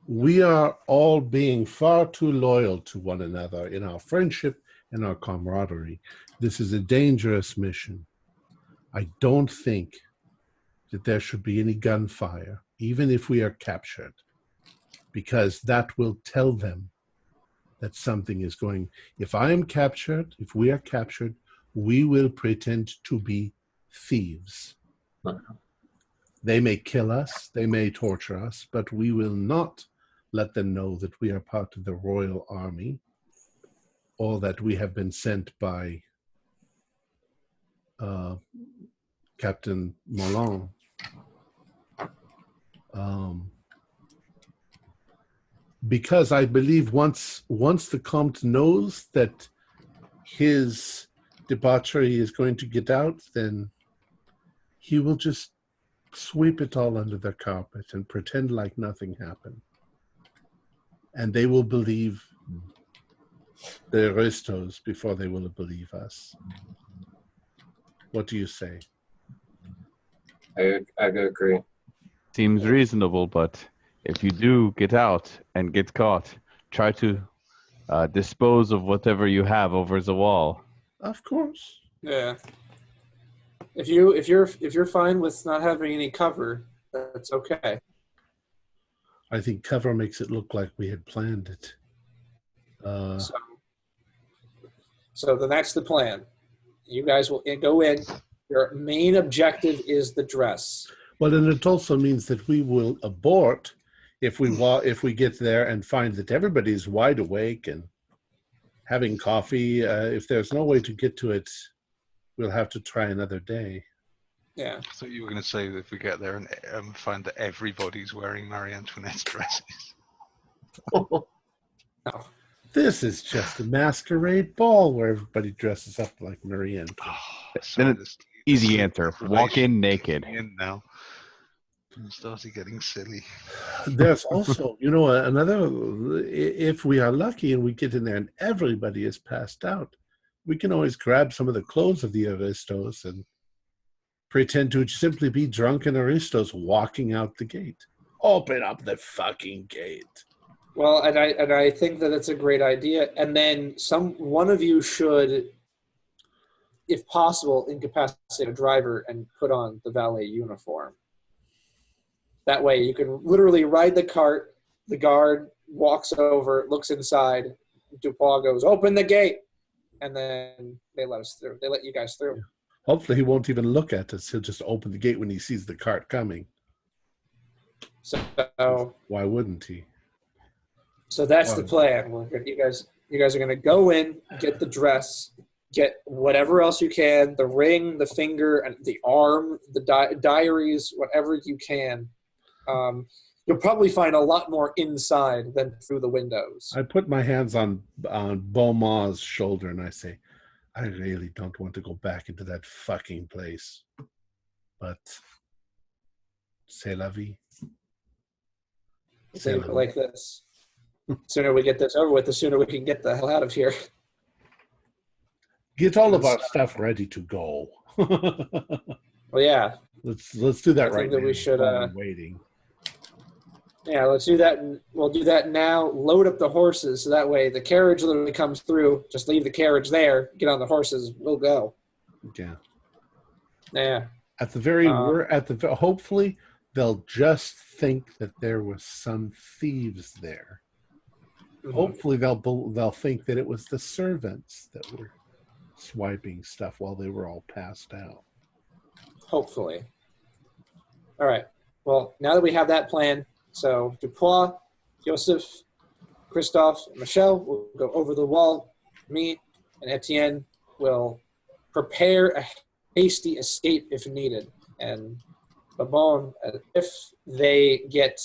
We are all being far too loyal to one another in our friendship and our camaraderie. This is a dangerous mission. I don't think that there should be any gunfire, even if we are captured, because that will tell them that something is going. If I am captured, if we are captured, we will pretend to be thieves. They may kill us, they may torture us, but we will not let them know that we are part of the royal army or that we have been sent by Captain Malone. Because I believe once the Comte knows that his debauchery is going to get out, then he will just sweep it all under the carpet and pretend like nothing happened. And they will believe the aristos before they will believe us. What do you say? I agree. Seems reasonable, but if you do get out and get caught, try to dispose of whatever you have over the wall. Of course. Yeah. If you're fine with not having any cover, that's okay. I think cover makes it look like we had planned it. So then that's the plan. You guys will go in. Your main objective is the dress. Well, and it also means that we will abort if we get there and find that everybody's wide awake and having coffee. If there's no way to get to it, we'll have to try another day. Yeah. So you were going to say that if we get there and find that everybody's wearing Marie Antoinette's dresses. No. This is just a masquerade ball where everybody dresses up like Marie Antoinette. Then it's easy answer. Walk in naked. In now. And started getting silly. There's also, another, if we are lucky and we get in there and everybody is passed out, we can always grab some of the clothes of the aristos and pretend to simply be drunken aristos walking out the gate. Open up the fucking gate. Well, and I think that it's a great idea. And then one of you should, if possible, incapacitate a driver and put on the valet uniform. That way you can literally ride the cart, the guard walks over, looks inside, Dupois goes, open the gate, and then they let us through. They let you guys through. Hopefully he won't even look at us. He'll just open the gate when he sees the cart coming. So why wouldn't he? So that's the plan. You guys are going to go in, get the dress, get whatever else you can, the ring, the finger, and the arm, the diaries, whatever you can. You'll probably find a lot more inside than through the windows. I put my hands on Beaumont's shoulder and I say, I really don't want to go back into that fucking place. But c'est la vie. Say it like this. The sooner we get this over with, the sooner we can get the hell out of here. Get all of our stuff ready to go. Well, yeah. Let's do that right now. We should. Waiting. Yeah, let's do that. And we'll do that now. Load up the horses so that way the carriage literally comes through. Just leave the carriage there. Get on the horses. We'll go. Yeah. Yeah. At the very hopefully they'll just think that there was some thieves there. Mm-hmm. Hopefully they'll think that it was the servants that were swiping stuff while they were all passed out. Hopefully. All right. Well, now that we have that plan, so Dupois, Joseph, Christophe, and Michelle will go over the wall. Me and Etienne will prepare a hasty escape if needed. And Babon, if they get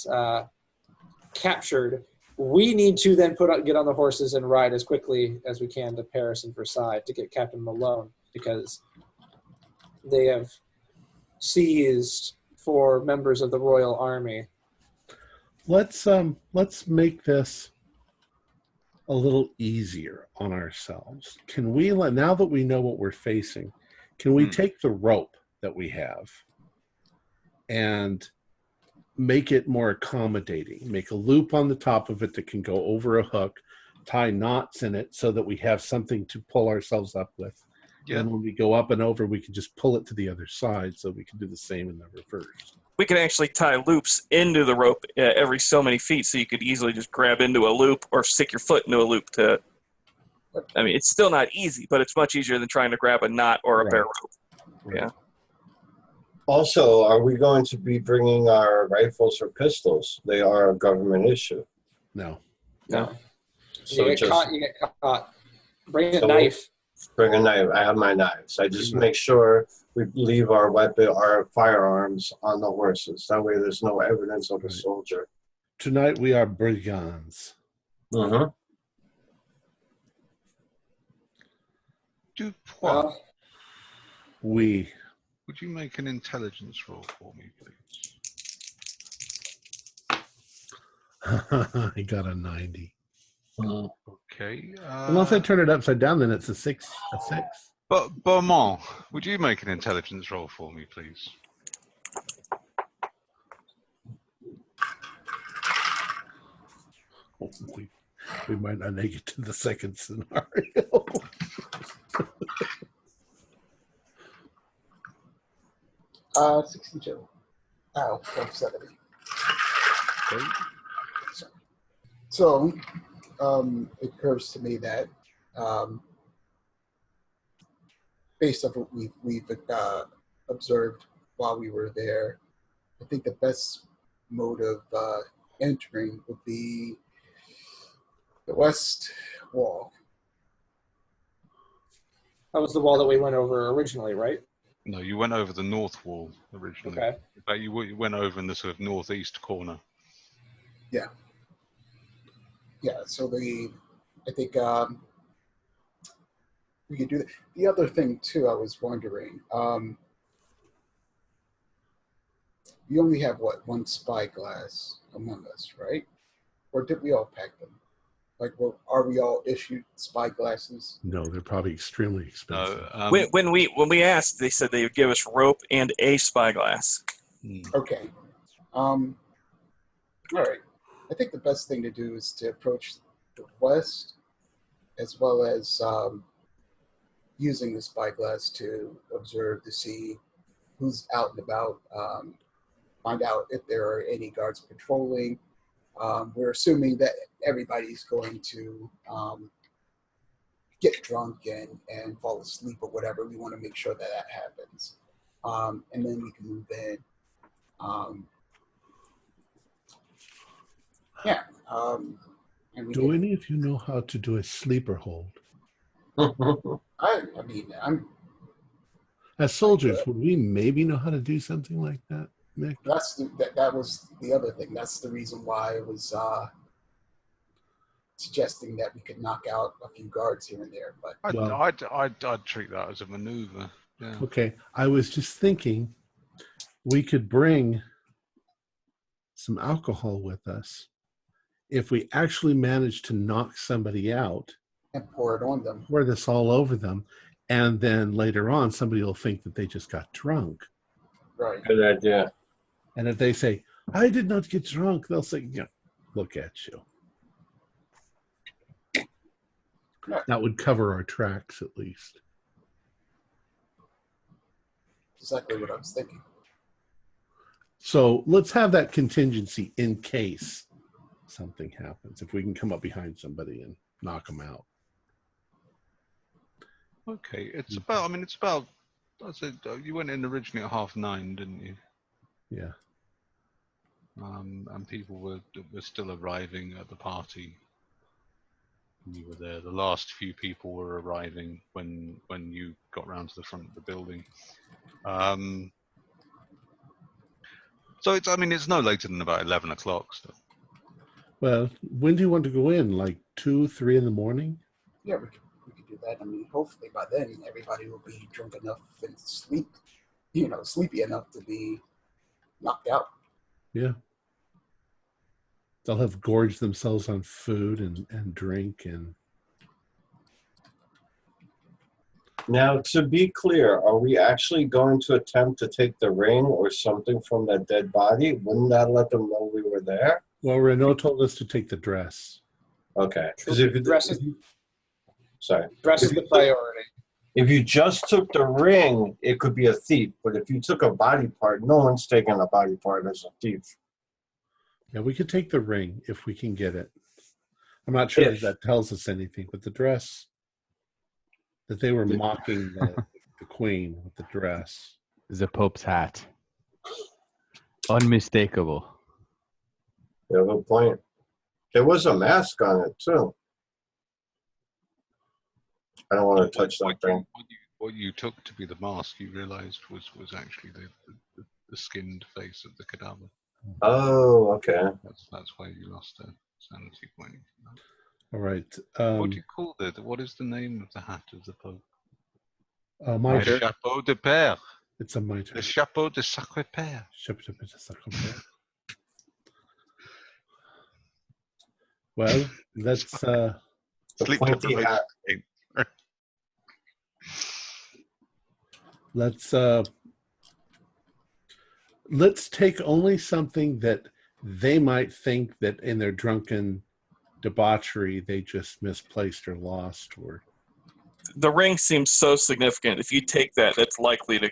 captured, we need to then get on the horses and ride as quickly as we can to Paris and Versailles to get Captain Malone, because they have seized 4 members of the Royal Army. Let's make this a little easier on ourselves. Can we, now that we know what we're facing, can we take the rope that we have and make it more accommodating? Make a loop on the top of it that can go over a hook, tie knots in it so that we have something to pull ourselves up with. Yeah. And when we go up and over, we can just pull it to the other side so we can do the same in the reverse. We can actually tie loops into the rope every so many feet, so you could easily just grab into a loop or stick your foot into a loop to... I mean, it's still not easy, but it's much easier than trying to grab a knot or a bare rope. Right. Yeah. Also, are we going to be bringing our rifles or pistols? They are a government issue. No. No. So You get caught. You get caught. Bring a So- knife. Bring a knife. I have my knives. I just make sure we leave our firearms on the horses. That way there's no evidence of a soldier. Tonight we are brigands. Mm-hmm. Dupois, We. would you make an intelligence roll for me, please? I got a 90. Okay. Unless I turn it upside down, then it's a 6. A 6. But Beaumont, would you make an intelligence roll for me, please? Oh, we might not make it to the second scenario. 62. Oh, 70. Okay. So, it occurs to me that based on what we've observed while we were there, I think the best mode of entering would be the west wall. That was the wall that we went over originally, right? No, you went over the north wall originally. Okay. But you went over in the sort of northeast corner. Yeah. So I think we could do that. The other thing too, I was wondering, we only have one spyglass among us, right? Or did we all pack them? Like, are we all issued spyglasses? No, they're probably extremely expensive. No, When we asked, they said they would give us rope and a spyglass. Okay. All right. I think the best thing to do is to approach the west, as well as using the spyglass to observe to see who's out and about. Find out if there are any guards patrolling. We're assuming that everybody's going to get drunk and fall asleep or whatever. We want to make sure that happens. And then we can move in. And Do any of you know how to do a sleeper hold? I mean, As soldiers, would we maybe know how to do something like that, Mick? that was the other thing. That's the reason why I was suggesting that we could knock out a few guards here and there. But I'd treat that as a maneuver. Yeah. Okay, I was just thinking we could bring some alcohol with us. If we actually manage to knock somebody out, and pour it on them. pour this all over them, and then later on somebody will think that they just got drunk. Right. Good idea. And if they say, I did not get drunk, they'll say, yeah, look at you. That would cover our tracks at least. Exactly what I was thinking. So let's have that contingency in case something happens. If we can come up behind somebody and knock them out. Okay, it's about. I said you went in originally at 9:30, didn't you? Yeah. And people were still arriving at the party. You were there. The last few people were arriving when you got round to the front of the building. So it's no later than about 11 o'clock still. Well, when do you want to go in? Like 2, 3 in the morning? Yeah, we could do that. I mean, hopefully by then everybody will be drunk enough and sleepy enough to be knocked out. Yeah. They'll have gorged themselves on food and drink and. Now, to be clear, are we actually going to attempt to take the ring or something from that dead body? Wouldn't that let them know we were there? Well, Renault told us to take the dress. Okay. Because if Dress is the priority. If you just took the ring, it could be a thief. But if you took a body part, no one's taking a body part as a thief. Yeah, we could take the ring if we can get it. I'm not sure if that tells us anything, but the dress, that they were mocking the queen with the dress. The Pope's hat. Unmistakable. You have a point. There was a mask on it too. I don't want to touch that thing. What you took to be the mask, you realised was actually the skinned face of the cadaver. Oh, okay. That's why you lost a sanity point. All right. What do you call it? What is the name of the hat of the Pope? Mitre. Le chapeau de père. It's a mitre. Le chapeau de Sacré-Père. Well, let's The Sleep pointy hat. let's take only something that they might think that in their drunken debauchery they just misplaced or lost. Or The ring seems so significant. If you take that, that's likely to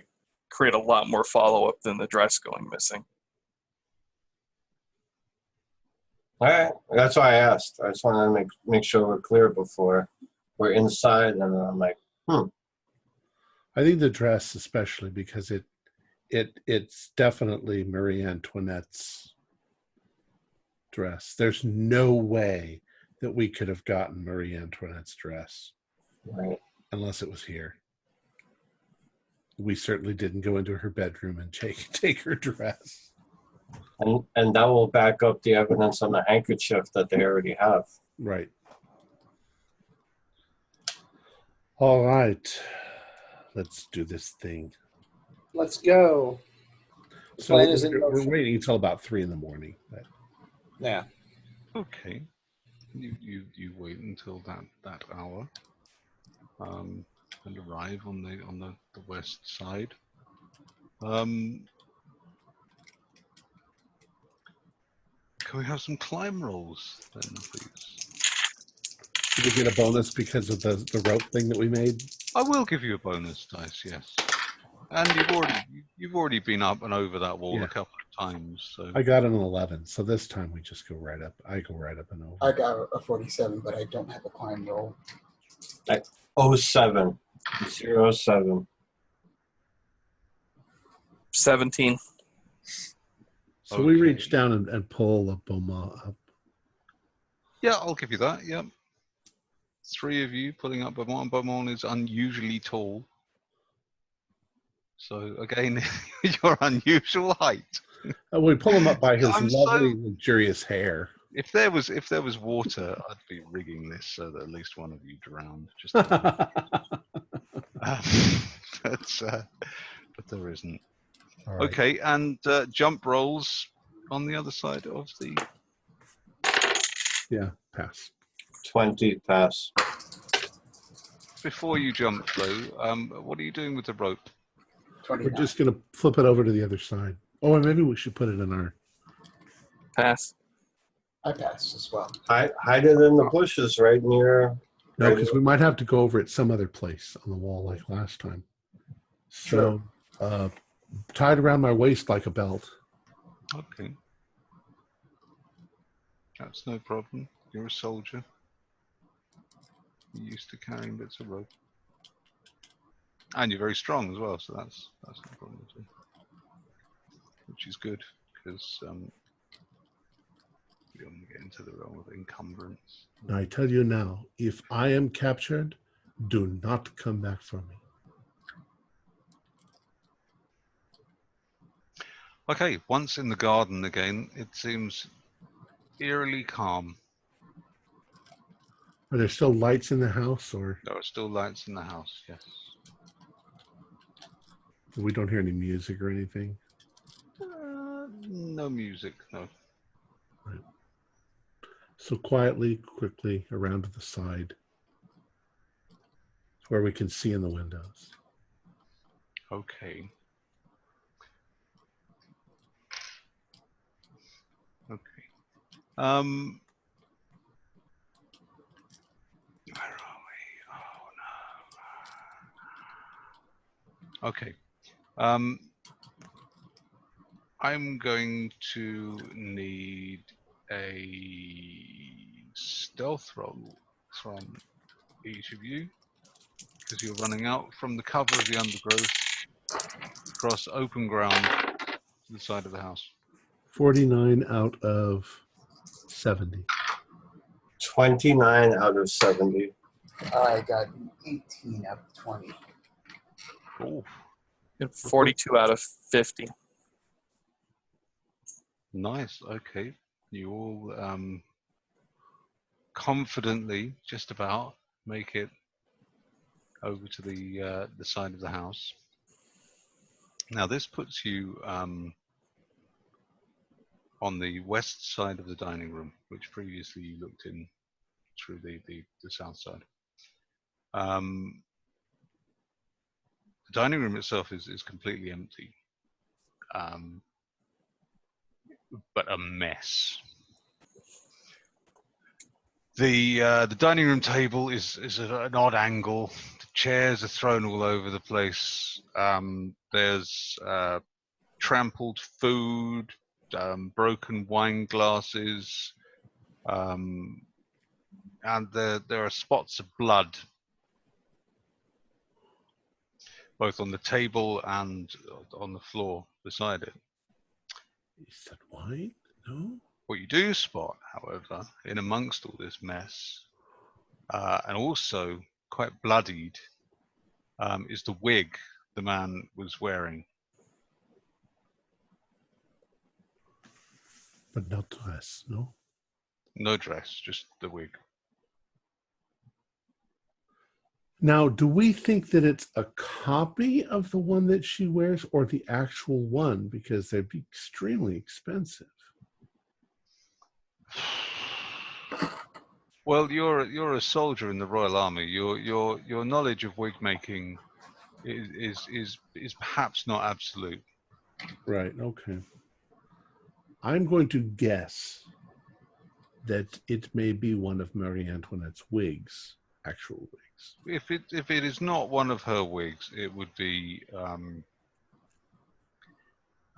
create a lot more follow-up than the dress going missing. All right. That's why I asked. I just wanted to make sure we're clear before we're inside, and I'm like, I think the dress, especially because it's definitely Marie Antoinette's dress. There's no way that we could have gotten Marie Antoinette's dress, right. unless it was here. We certainly didn't go into her bedroom and take her dress. And that will back up the evidence on the handkerchief that they already have. Right. All right. Let's do this thing. Let's go. The So plan is in we're motion. waiting until about 3 a.m. But Yeah. Okay. You wait until that hour, and arrive on the west side. Can we have some climb rolls then, please? did we get a bonus because of the rope thing that we made? I will give you a bonus dice, yes. And you've already been up and over that wall Yeah. a couple of times. So I got an 11, so this time we just go right up. I go right up and over. I got a 47, but I don't have a climb roll. 07. 07. 17. So we Okay. reach down and pull a Boma up. yeah, I'll give you that. Yep. 3 of you pulling up Beaumont. Beaumont is unusually tall. So again, your unusual height. We pull him up by his I'm lovely, so- luxurious hair. If there was water, I'd be rigging this so that at least one of you drowned. Just but there isn't. All right. Okay, and jump rolls on the other side of the. Yeah, pass. 20 pass. Before you jump, though, what are you doing with the rope? We're 29. just going to flip it over to the other side. Oh, and maybe we should put it in our... Pass. I pass as well. Hide it in the bushes right near. No, because we might have to go over it some other place on the wall like last time. So, tied around my waist like a belt. Okay. That's no problem. You're a soldier. You're used to carrying bits of rope. And you're very strong as well, so that's no problem at all. Which is good, because you don't want to get into the realm of encumbrance. And I tell you now, if I am captured, do not come back for me. Okay, once in the garden again, it seems eerily calm. Are there still lights in the house, or There are still lights in the house, yes. we don't hear any music or anything? No music, no. Right. So quietly, quickly, around to the side, where we can see in the windows. Okay. Okay. Where are we? Oh no. Okay. I'm going to need a stealth roll from each of you, because you're running out from the cover of the undergrowth across open ground to the side of the house. 49 out of 70. 29 out of 70. I got 18 out of 20. Oh, 42 out of 50. nice. Okay. You all confidently, just about, make it over to the side of the house. Now, this puts you on the west side of the dining room, which previously you looked in through the south side. The dining room itself is completely empty, but a mess. The dining room table is at an odd angle. The chairs are thrown all over the place. There's trampled food, broken wine glasses, and there are spots of blood both on the table and on the floor beside it. Is that wine? No? What you do spot, however, in amongst all this mess, and also quite bloodied, is the wig the man was wearing. But not dress, no? No dress, just the wig. Now, do we think that it's a copy of the one that she wears or the actual one? Because they'd be extremely expensive. Well, you're a soldier in the Royal Army. Your knowledge of wig making is perhaps not absolute. Right, okay. I'm going to guess that it may be one of Marie Antoinette's wigs, actual wigs. If it is not one of her wigs, it would be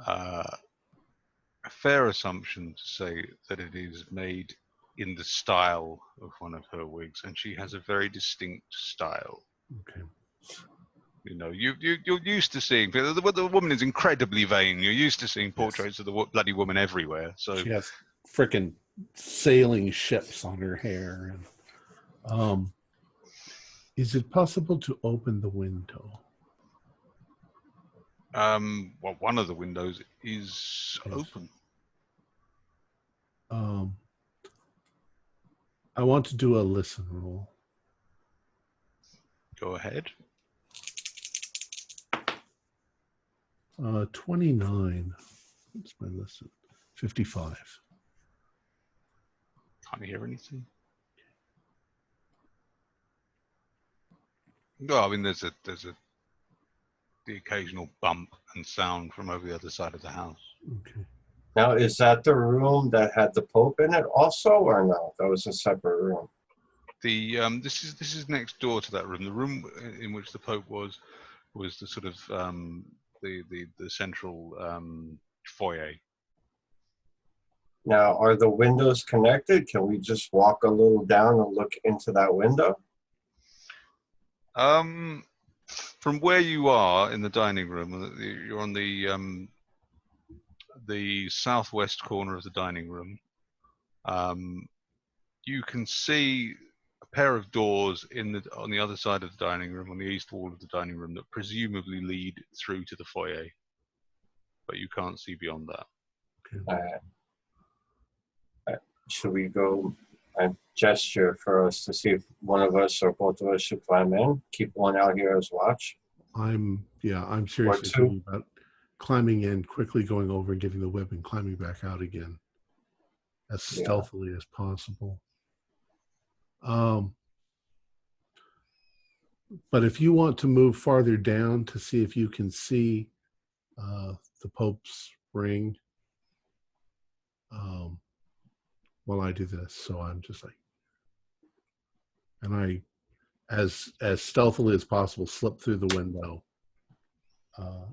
a fair assumption to say that it is made in the style of one of her wigs, and she has a very distinct style. Okay. You know, you're used to seeing the woman is incredibly vain. You're used to seeing portraits of the bloody woman everywhere. So She has frickin' sailing ships on her hair. And, is it possible to open the window? well, one of the windows is Yes. open. I want to do a listen roll. Go ahead. 29. What's my listen? 55. Can't hear anything. No, I mean there's the occasional bump and sound from over the other side of the house. Okay. Now, is that the room that had the Pope in it also, or no? That was a separate room. The this is next door to that room. The room in which the Pope was the sort of the central foyer. Now, are the windows connected? Can we just walk a little down and look into that window? From where you are in the dining room, you're on the southwest corner of the dining room. You can see a pair of doors on the other side of the dining room, on the east wall of the dining room, that presumably lead through to the foyer, but you can't see beyond that. Okay. Should we go and gesture for us to see if one of us or both of us should climb in? Keep one out here as watch. I'm seriously thinking about climbing in, quickly going over and getting the whip and climbing back out again as stealthily as possible. But if you want to move farther down to see if you can see the Pope's ring, while I do this, so I'm just like, and I, as stealthily as possible, slip through the window,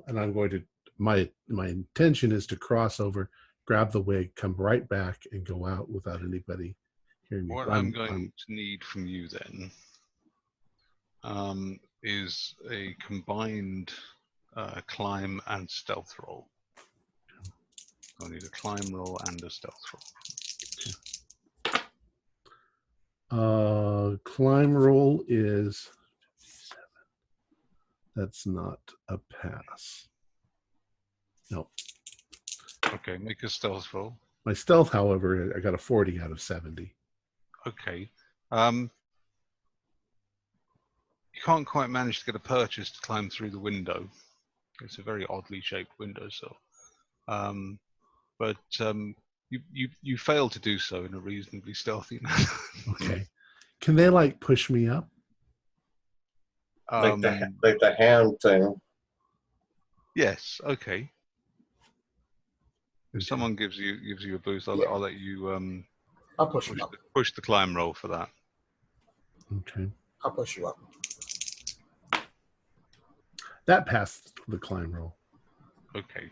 and I'm going to. My intention is to cross over, grab the wig, come right back, and go out without anybody hearing me. What I'm going to need from you then is a combined climb and stealth roll. I'll need a climb roll and a stealth roll. Climb roll is 57. That's not a pass. No. Okay, make a stealth roll. My stealth, however, I got a 40 out of 70. Okay. You can't quite manage to get a purchase to climb through the window. It's a very oddly shaped windowsill. But you fail to do so in a reasonably stealthy manner. Okay. Can they like push me up? Like the hand thing. Yes. Okay. If Okay. someone gives you a boost, I'll let you I'll push him up. push the climb roll for that. Okay. I'll push you up. That passed the climb roll. Okay.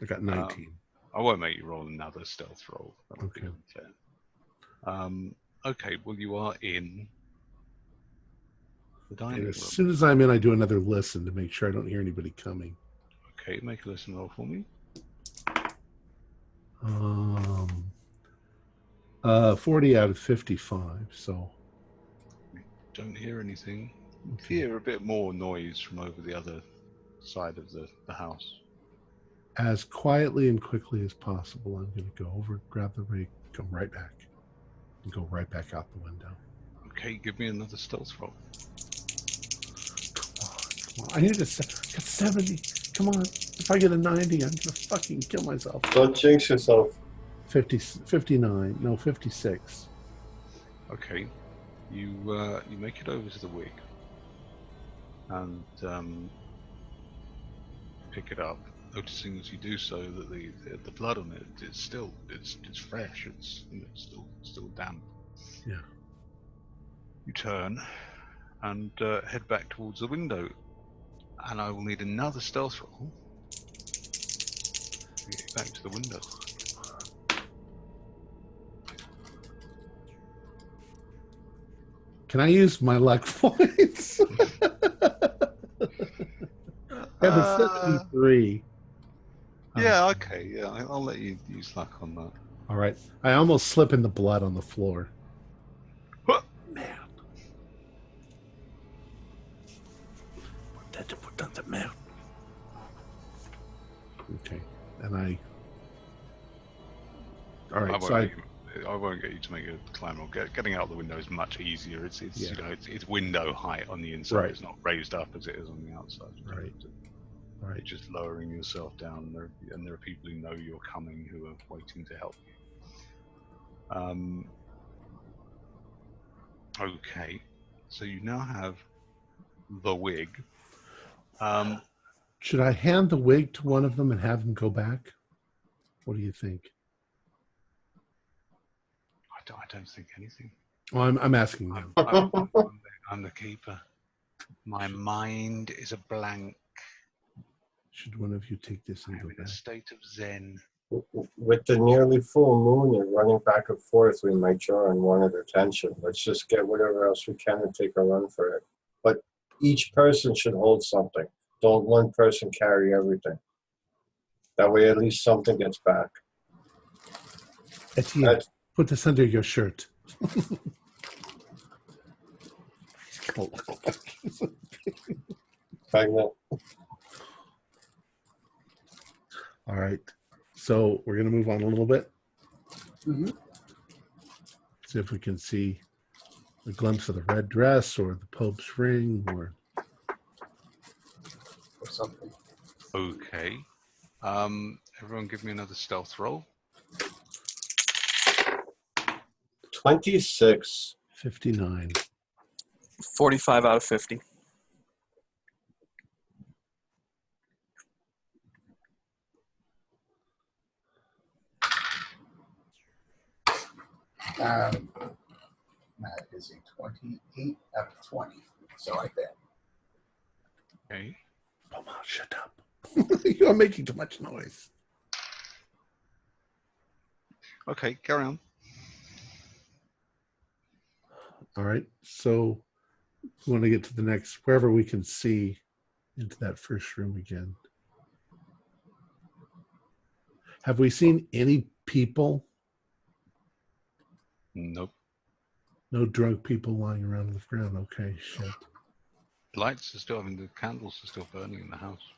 I got 19. I won't make you roll another stealth roll. That would be Okay. unfair. Okay. Well, you are in the dining And room. as soon as I'm in, I do another listen to make sure I don't hear anybody coming. Okay. Make a listen roll for me. 40 out of 55. So Don't hear anything. You hear a bit more noise from over the other side of the house. as quietly and quickly as possible, I'm going to go over, grab the rake, come right back, and go right back out the window. Okay, give me another stealth roll. Come on. I need to get 70. Come on. If I get a 90, I'm going to fucking kill myself. Don't jinx yourself. 59. No, 56. Okay, you make it over to the wig and pick it up, noticing as you do so that the blood on it is still it's fresh. It's still damp. Yeah. You turn and head back towards the window, and I will need another stealth roll to get back to the window. Can I use my luck points? I have a 73. Yeah, okay, yeah, I'll let you use luck on that. All right. I almost slip in the blood on the floor. Man. Put on the man. Okay. And all right. I won't get you to make a climb roll. Getting out the window is much easier. It's it's window height on the inside. Right. It's not raised up as it is on the outside. Right. Right. You're just lowering yourself down, and there are people who know you're coming who are waiting to help you. Okay, so you now have the wig. Should I hand the wig to one of them and have them go back? What do you think? I don't think anything. Well, I'm asking them. I'm the keeper. My mind is a blank. Should one of you take this and I'm go in a back? state of zen. With the nearly full moon and running back and forth, we might draw unwanted attention. Let's just get whatever else we can and take a run for it. But each person should hold something. Don't one person carry everything. That way at least something gets back. Etienne, put this under your shirt. Pregnant. All right. So we're going to move on a little bit. Mm-hmm. See if we can see a glimpse of the red dress or the Pope's ring or something. Okay. Everyone give me another stealth roll. 26. 59. 45 out of 50. That is a 28 out of 20. So I bet. Okay. Oh, shut up. You're making too much noise. Okay, carry on. All right. So we want to get to the next, wherever we can see into that first room again. Have we seen any people? Nope. No drunk people lying around on the ground. Okay, shit. Lights are still, the candles are still burning in the house.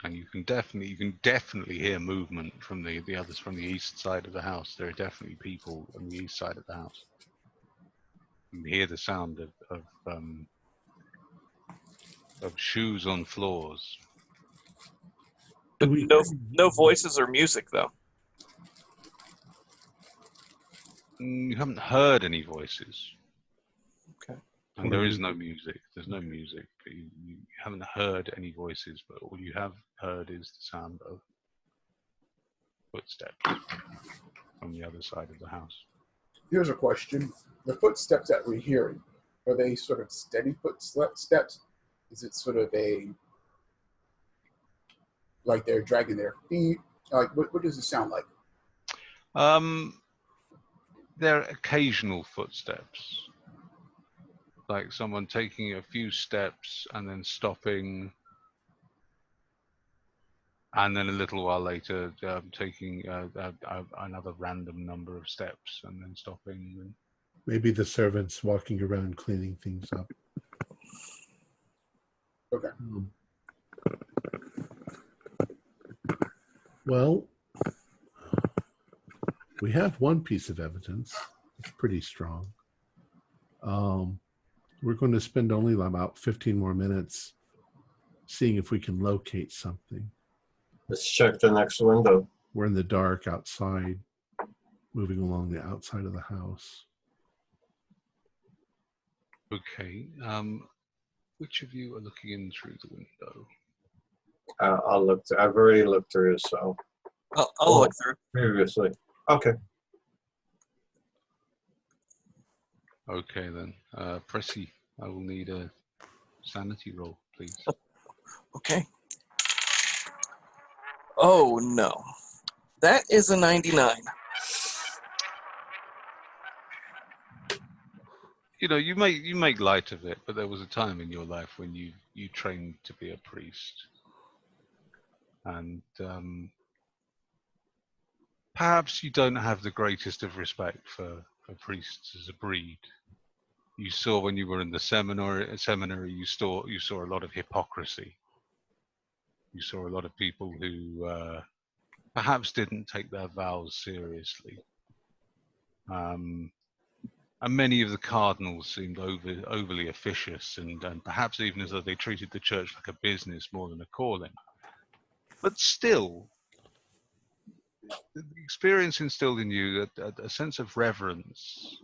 And you can definitely hear movement from the others from the east side of the house. There are definitely people on the east side of the house. You can hear the sound of shoes on floors. But no voices or music, though. You haven't heard any voices. Okay. And there is no music. There's no music. But you haven't heard any voices, but all you have heard is the sound of footsteps from the other side of the house. Here's a question. The footsteps that we're hearing, are they sort of steady footsteps? Is it sort of like they're dragging their feet? Like, what does it sound like? There are occasional footsteps. Like someone taking a few steps and then stopping, and then a little while later taking another random number of steps and then stopping. Maybe the servants walking around cleaning things up. Okay. Well, we have one piece of evidence. It's pretty strong. We're going to spend only about 15 more minutes seeing if we can locate something. Let's check the next window. We're in the dark outside, moving along the outside of the house. Okay. Which of you are looking in through the window? I'll look. I've already looked through, so. I'll look through. Previously. Okay. Okay then. Pressy, I will need a sanity roll, please. Okay. Oh no, that is a 99. You make light of it, but there was a time in your life when you trained to be a priest, and perhaps you don't have the greatest of respect for priests as a breed. You saw when you were in the seminary, you saw a lot of hypocrisy. You saw a lot of people who perhaps didn't take their vows seriously. And many of the cardinals seemed overly officious and perhaps even as though they treated the church like a business more than a calling. But still, the experience instilled in you a sense of reverence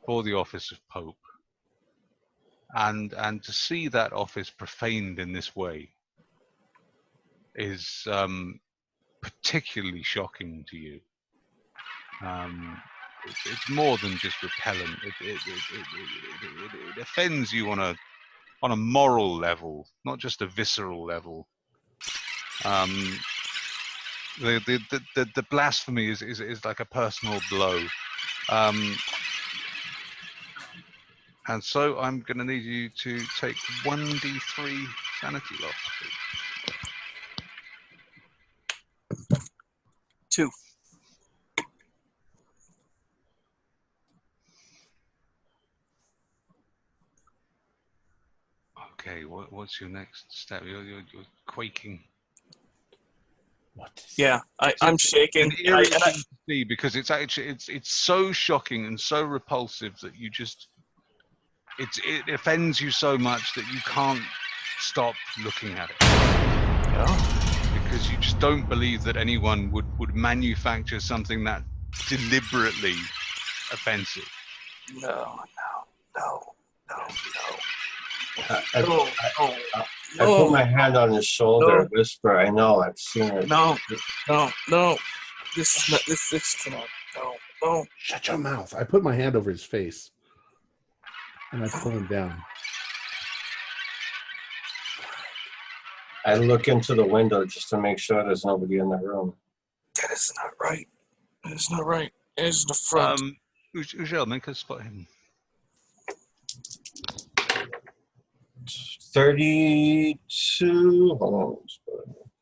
for the office of Pope. And to see that office profaned in this way is particularly shocking to you. It's more than just repellent. It offends you on a moral level, not just a visceral level. The blasphemy is like a personal blow. And so I'm going to need you to take 1d3 sanity loss, please. 2. Okay, what's your next step? You're quaking. What? Yeah, I'm shaking. An eerie thing to see, because it's actually it's so shocking and so repulsive that you just it offends you so much that you can't stop looking at it. Yeah. Because you just don't believe that anyone would manufacture something that deliberately offensive. No. I put my hand on his shoulder and whisper, I know, I've seen it. No. This cannot. No. Shut your mouth. I put my hand over his face. And I pull him down. I look into the window just to make sure there's nobody in the room. That is not right. It is the front. Ugel, make us spot him. 32. Hold on.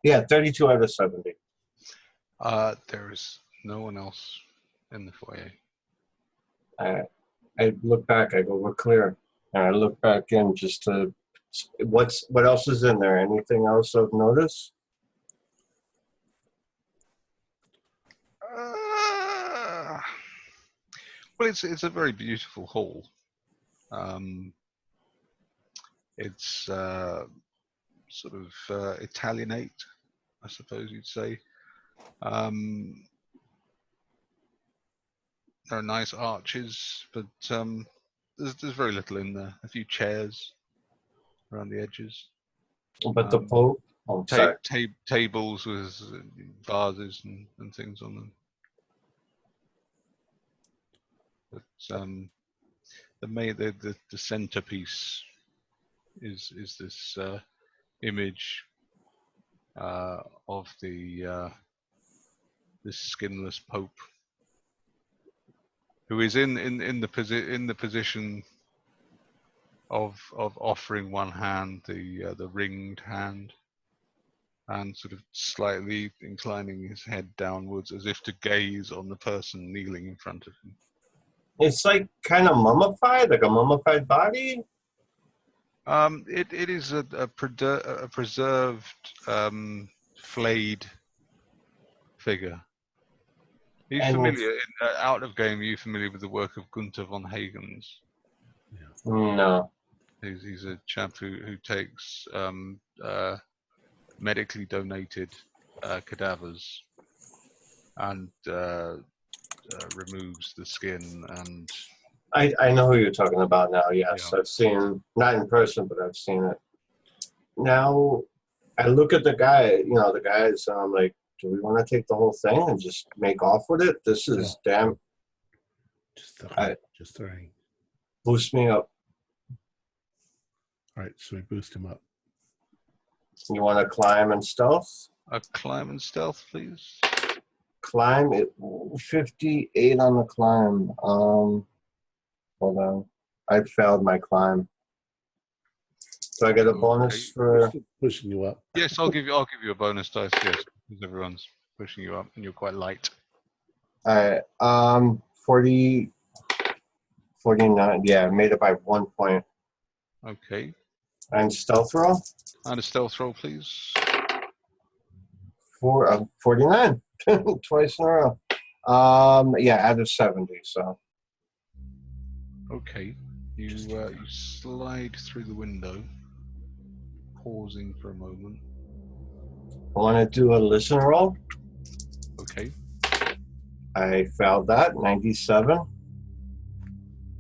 Yeah, 32 out of 70. There is no one else in the foyer. I look back. I go, we're clear. And I look back in just to. What else is in there? Anything else of notice? Well, it's a very beautiful hall. It's sort of Italianate, I suppose you'd say. There are nice arches, but there's very little in there. A few chairs around the edges. But the Pope. Oh, sorry. Tables with vases and things on them. But the centerpiece is this image of this skinless Pope, who is in the position of offering one hand, the ringed hand, and sort of slightly inclining his head downwards as if to gaze on the person kneeling in front of him. It's like kind of mummified, like a mummified body. It is a preserved, flayed figure. Are you familiar, out of game, are you familiar with the work of Gunther von Hagens? No. He's a chap who takes medically donated cadavers and removes the skin and... I know who you're talking about now, yes. Yeah. I've seen, not in person, but I've seen it. Now, I look at the guys, and I'm like, do we want to take the whole thing and just make off with it? This is damn... Just throwing. Boost me up. All right, so we boost him up. You want to climb and stealth? Climb and stealth, please. Climb, 58 on the climb. Hold on. I failed my climb. So I get a bonus for pushing you up. Yes, I'll give you a bonus dice, yes, because everyone's pushing you up and you're quite light. Alright. 49. Yeah, I made it by 1 point. Okay. And stealth roll? And a stealth roll, please. 49. Twice in a row. Yeah, out of 70, so. Okay. You slide through the window, pausing for a moment. I want to do a listen roll. Okay. I failed that, 97.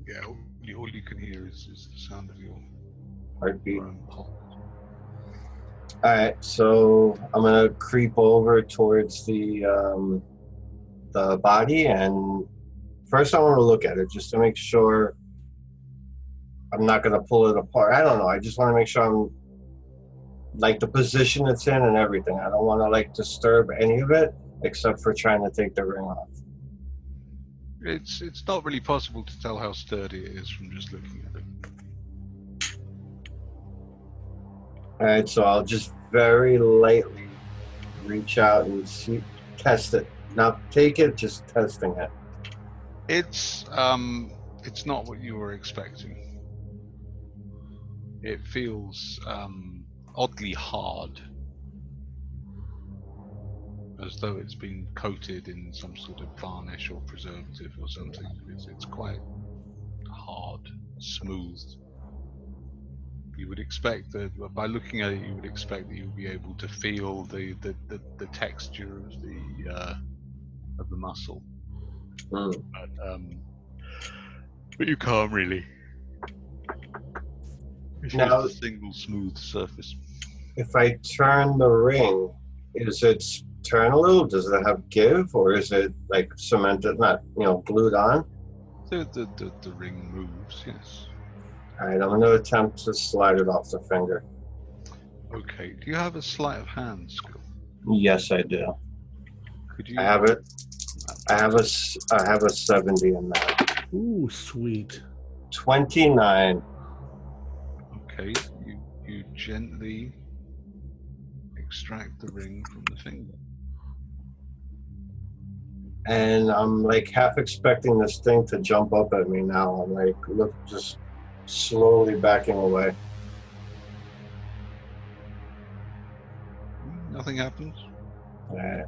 Yeah, all you can hear is the sound of your heartbeat. Alright, so I'm going to creep over towards the body, and first I want to look at it just to make sure I'm not going to pull it apart. I don't know. I just want to make sure I'm like the position it's in and everything. I don't want to like disturb any of it except for trying to take the ring off. It's not really possible to tell how sturdy it is from just looking at it. Alright, so I'll just very lightly reach out and test it. Not take it, just testing it. It's not what you were expecting. It feels oddly hard, as though it's been coated in some sort of varnish or preservative or something. It's quite hard, smooth. You would expect that by looking at it, you would expect that you'll be able to feel the texture of the muscle, but you can't really. It's now, just a single smooth surface. If I turn the ring, is it turn a little? Does it have give, or is it like cemented, not glued on? The ring moves, yes. Alright, I'm going to attempt to slide it off the finger. Okay. Do you have a sleight of hand skill? Yes, I do. Could you? I have it. I have a 70 in that. Ooh, sweet. 29. Okay. You gently extract the ring from the finger. And I'm like half expecting this thing to jump up at me now. I'm like, look, just slowly backing away. Nothing happens. Alright.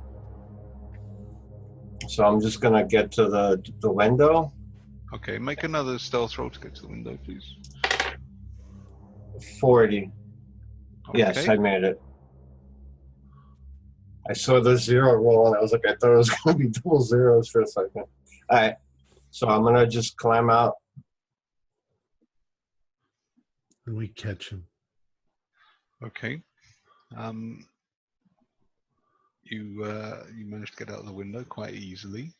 So I'm just gonna get to the window. Okay, make another stealth roll to get to the window, please. 40. Okay. Yes, I made it. I saw the 0 roll and I was like, I thought it was gonna be double zeros for a second. Alright. So I'm gonna just climb out. And we catch him. Okay. You managed to get out of the window quite easily.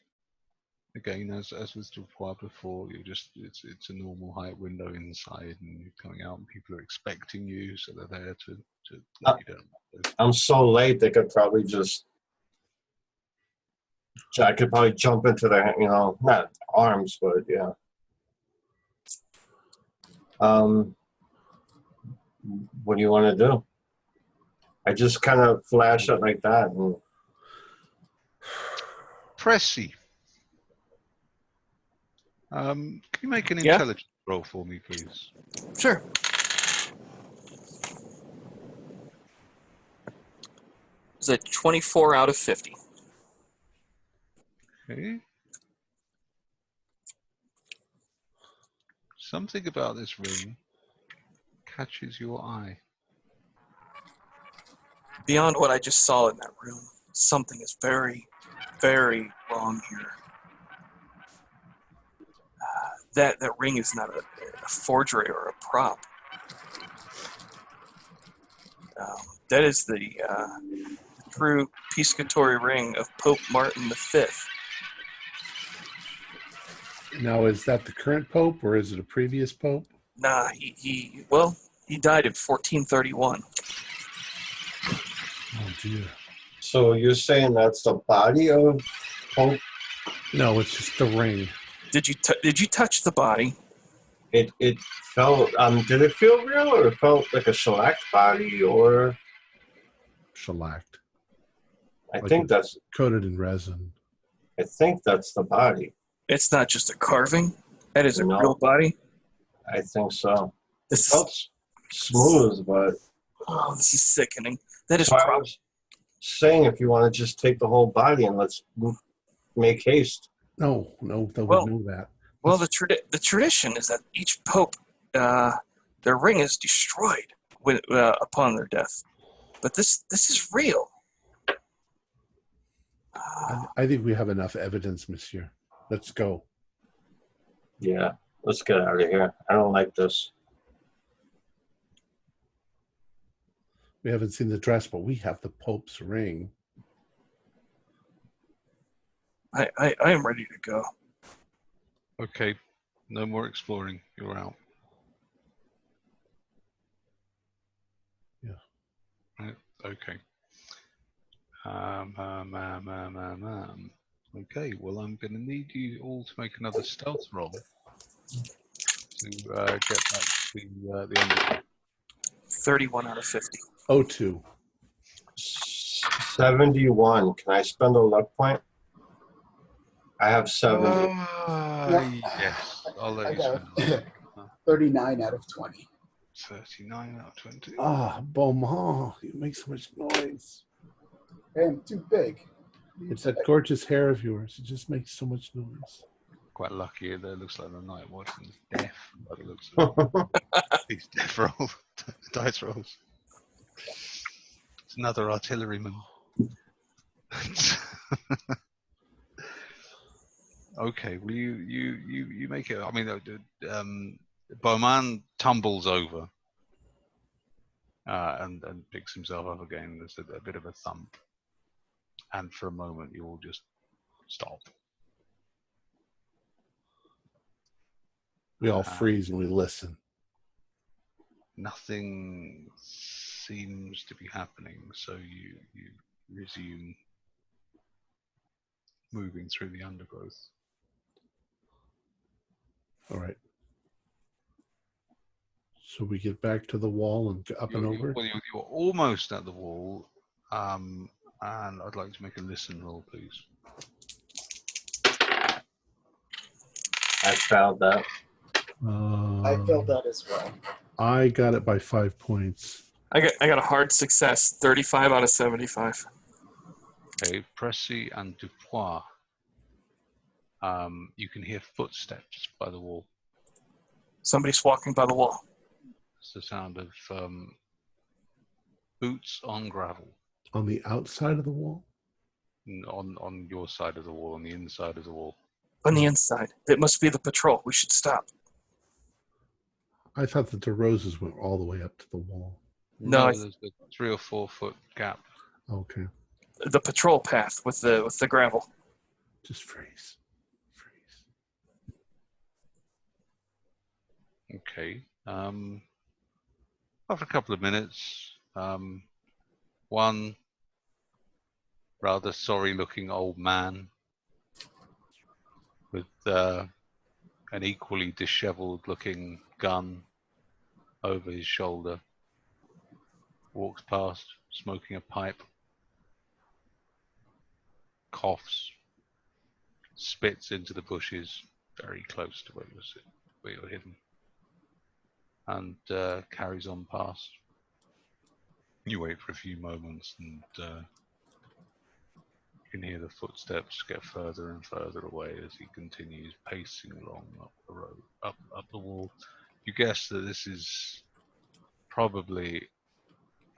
Again, as was required before, it's a normal height window inside, and you're coming out, and people are expecting you, so they're there to let you down. I'm so late they could probably just. I could probably jump into their, not arms, but yeah. What do you want to do? I just kind of flash it like that. And Pressy. Can you make an intelligence roll for me, please? Sure. Is it 24 out of 50? Okay. Something about this ring catches your eye. Beyond what I just saw in that room, something is very, very wrong here. That ring is not a forgery or a prop. That is the true piscatory ring of Pope Martin V. Now, is that the current pope or is it a previous pope? Nah, he died in 1431. Oh dear. so you're saying that's the body of Pope? No, it's just the ring. Did you touch the body? It felt. Did it feel real, or it felt like a shellacked body, or? Shellacked. I Like think that's. Coated in resin. I think that's the body. It's not just a carving. That is a No. real body. I think so. It This felt smooth, but. this is sickening. That is So I probably. was saying, if you want to just take the whole body and let's make haste. No, they would Well- know that. Well, the tradition is that each pope, their ring is destroyed upon their death. But this is real. I think we have enough evidence, monsieur. Let's go. Yeah, let's get out of here. I don't like this. We haven't seen the dress, but we have the Pope's ring. I am ready to go. Okay, no more exploring. You're out. Yeah. Right. Okay. Okay. Well, I'm going to need you all to make another stealth roll to get back to the end. 31 out of 50. 02. 71. Can I spend a luck point? I have 70. Yes, I'll let I you got spend. 39 out of 20. 39 out of 20. Ah, Beaumont, you make so much noise. Hey, I'm too big. It's that gorgeous hair of yours. It just makes so much noise. Quite lucky that it looks like the night watching is deaf. But it looks like these deaf rolls, dice rolls. It's another artilleryman. Okay, well you make it. I mean, Bowman tumbles over and picks himself up again. There's a bit of a thump, and for a moment you all just stop. We all freeze and we listen. Nothing seems to be happening, so you resume moving through the undergrowth. All right. So we get back to the wall and up and over. Well, you're almost at the wall, And I'd like to make a listen roll, please. I found that. I felt that as well. I got it by 5 points. I got a hard success, 35 out of 75. Okay, Pressy and Dupois. You can hear footsteps by the wall. Somebody's walking by the wall. It's the sound of boots on gravel. On the outside of the wall? On your side of the wall, on the inside of the wall. On the inside. It must be the patrol. We should stop. I thought that the roses went all the way up to the wall. No, There's a 3 or 4 foot gap. Okay. The patrol path with the gravel. Just freeze. Okay. After a couple of minutes, one rather sorry-looking old man with an equally disheveled-looking gun over his shoulder walks past, smoking a pipe, coughs, spits into the bushes very close to where you're hidden, and carries on past. You wait for a few moments, and you can hear the footsteps get further and further away as he continues pacing along up the road, up the wall. You guess that this is probably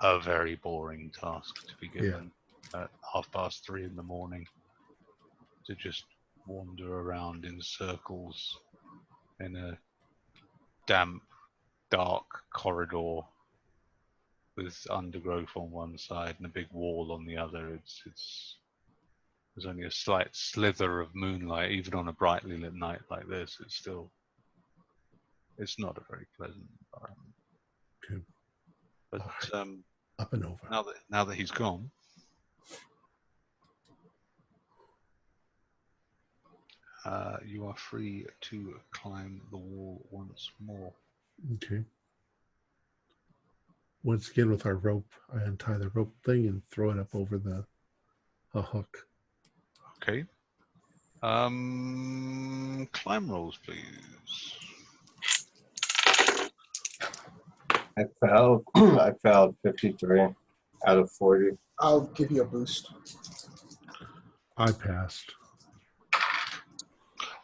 a very boring task to be given at 3:30 in the morning, to just wander around in circles in a damp, dark corridor with undergrowth on one side and a big wall on the other. There's only a slight slither of moonlight, even on a brightly lit night like this. It's not a very pleasant environment. Okay. But up and over. Now that he's gone, you are free to climb the wall once more. Okay. Once again, with our rope, I untie the rope thing and throw it up over a hook. Okay. Climb rolls, please. I failed 53 out of 40. I'll give you a boost. I passed.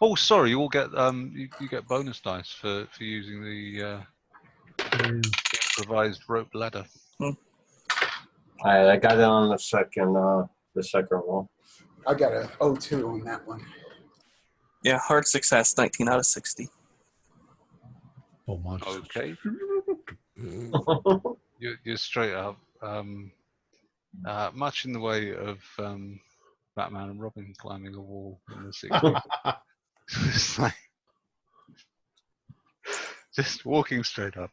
Oh, sorry. You all get you get bonus dice for using the improvised rope ladder. I got it on the second roll. I got a 02 on that one. Yeah, hard success, 19 out of 60. Oh, monster. Okay. You're straight up. Much in the way of Batman and Robin climbing a wall in the 60s. It's like just walking straight up.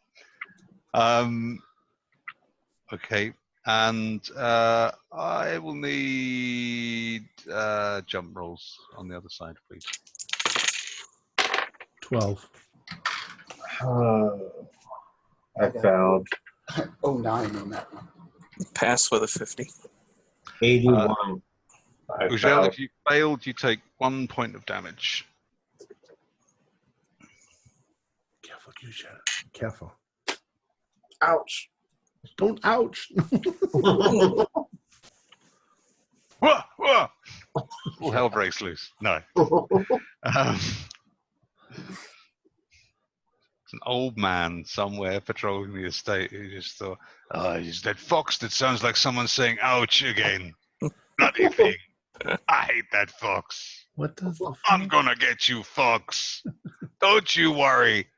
Okay, and I will need jump rolls on the other side, please. 12. I failed 09 on that one. Pass with a 50. 81. Ugel, if you failed, you take 1 point of damage. Careful, Ugel. Careful. Ouch. Don't ouch. Whoa, whoa. All hell breaks loose. No. It's an old man somewhere patrolling the estate who just thought, oh, it's that fox that sounds like someone saying ouch again. Bloody thing. I hate that fox. What does the I'm gonna get you, fox. Don't you worry.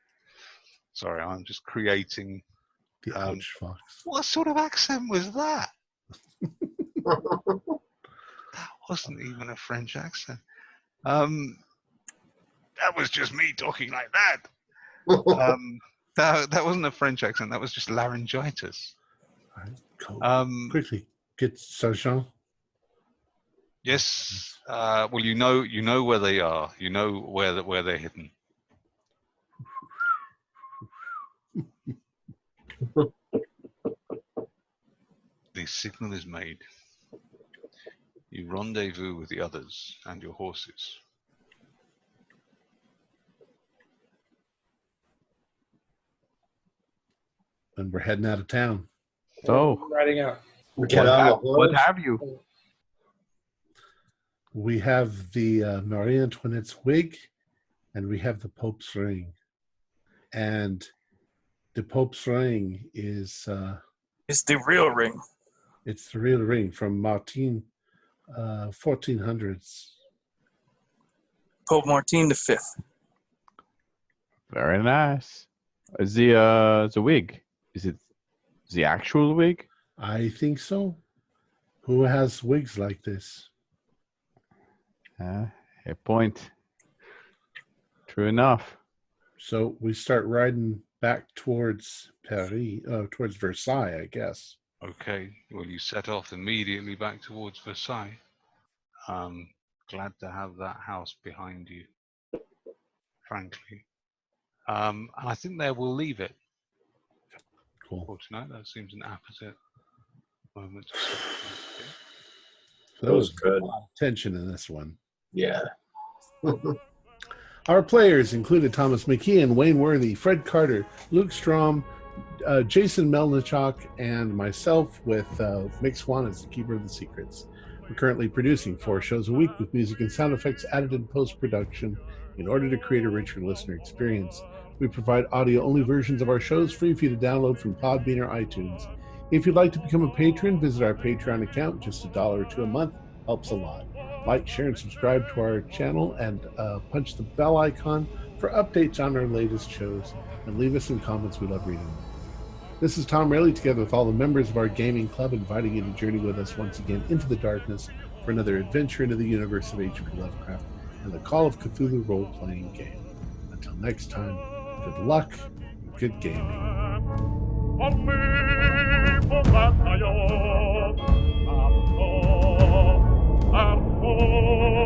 Sorry, I'm just creating. The ouch fox. What sort of accent was that? That wasn't even a French accent. That was just me talking like that. That wasn't a French accent. That was just laryngitis. All right, go. Quickly, get Sergeant. Yes. Well, you know where they are. You know where they're hidden. A signal is made. You rendezvous with the others and your horses. And we're heading out of town. So, Riding out. We get on the what horse. have you? We have the Marie Antoinette's wig, and we have the Pope's ring. And the Pope's ring is It's the real ring. it's the real ring from Martin, 1400s. Pope Martin V. Very nice. Is the wig? Is it the actual wig? I think so. Who has wigs like this? A point. True enough. So we start riding back towards Paris, towards Versailles, I guess. Okay, well, you set off immediately back towards Versailles. Glad to have that house behind you, frankly. And I think there we'll leave it Cool. for tonight. That seems an apposite moment. So That was good. a lot of tension in this one. Yeah. Our players included Thomas McKeon, Wayne Worthy, Fred Carter, Luke Strom, Jason Melnichuk, and myself with Mick Swan as the Keeper of the Secrets. We're currently producing 4 shows a week with music and sound effects added in post-production in order to create a richer listener experience. We provide audio-only versions of our shows free for you to download from Podbean or iTunes. If you'd like to become a patron, visit our Patreon account. Just $1 or $2 a month helps a lot. Like, share, and subscribe to our channel, and punch the bell icon for updates on our latest shows, and leave us some comments. We love reading them. This is Tom Rayleigh, together with all the members of our gaming club, inviting you to journey with us once again into the darkness for another adventure into the universe of H.P. Lovecraft and the Call of Cthulhu role-playing game. Until next time, good luck and good gaming. Arco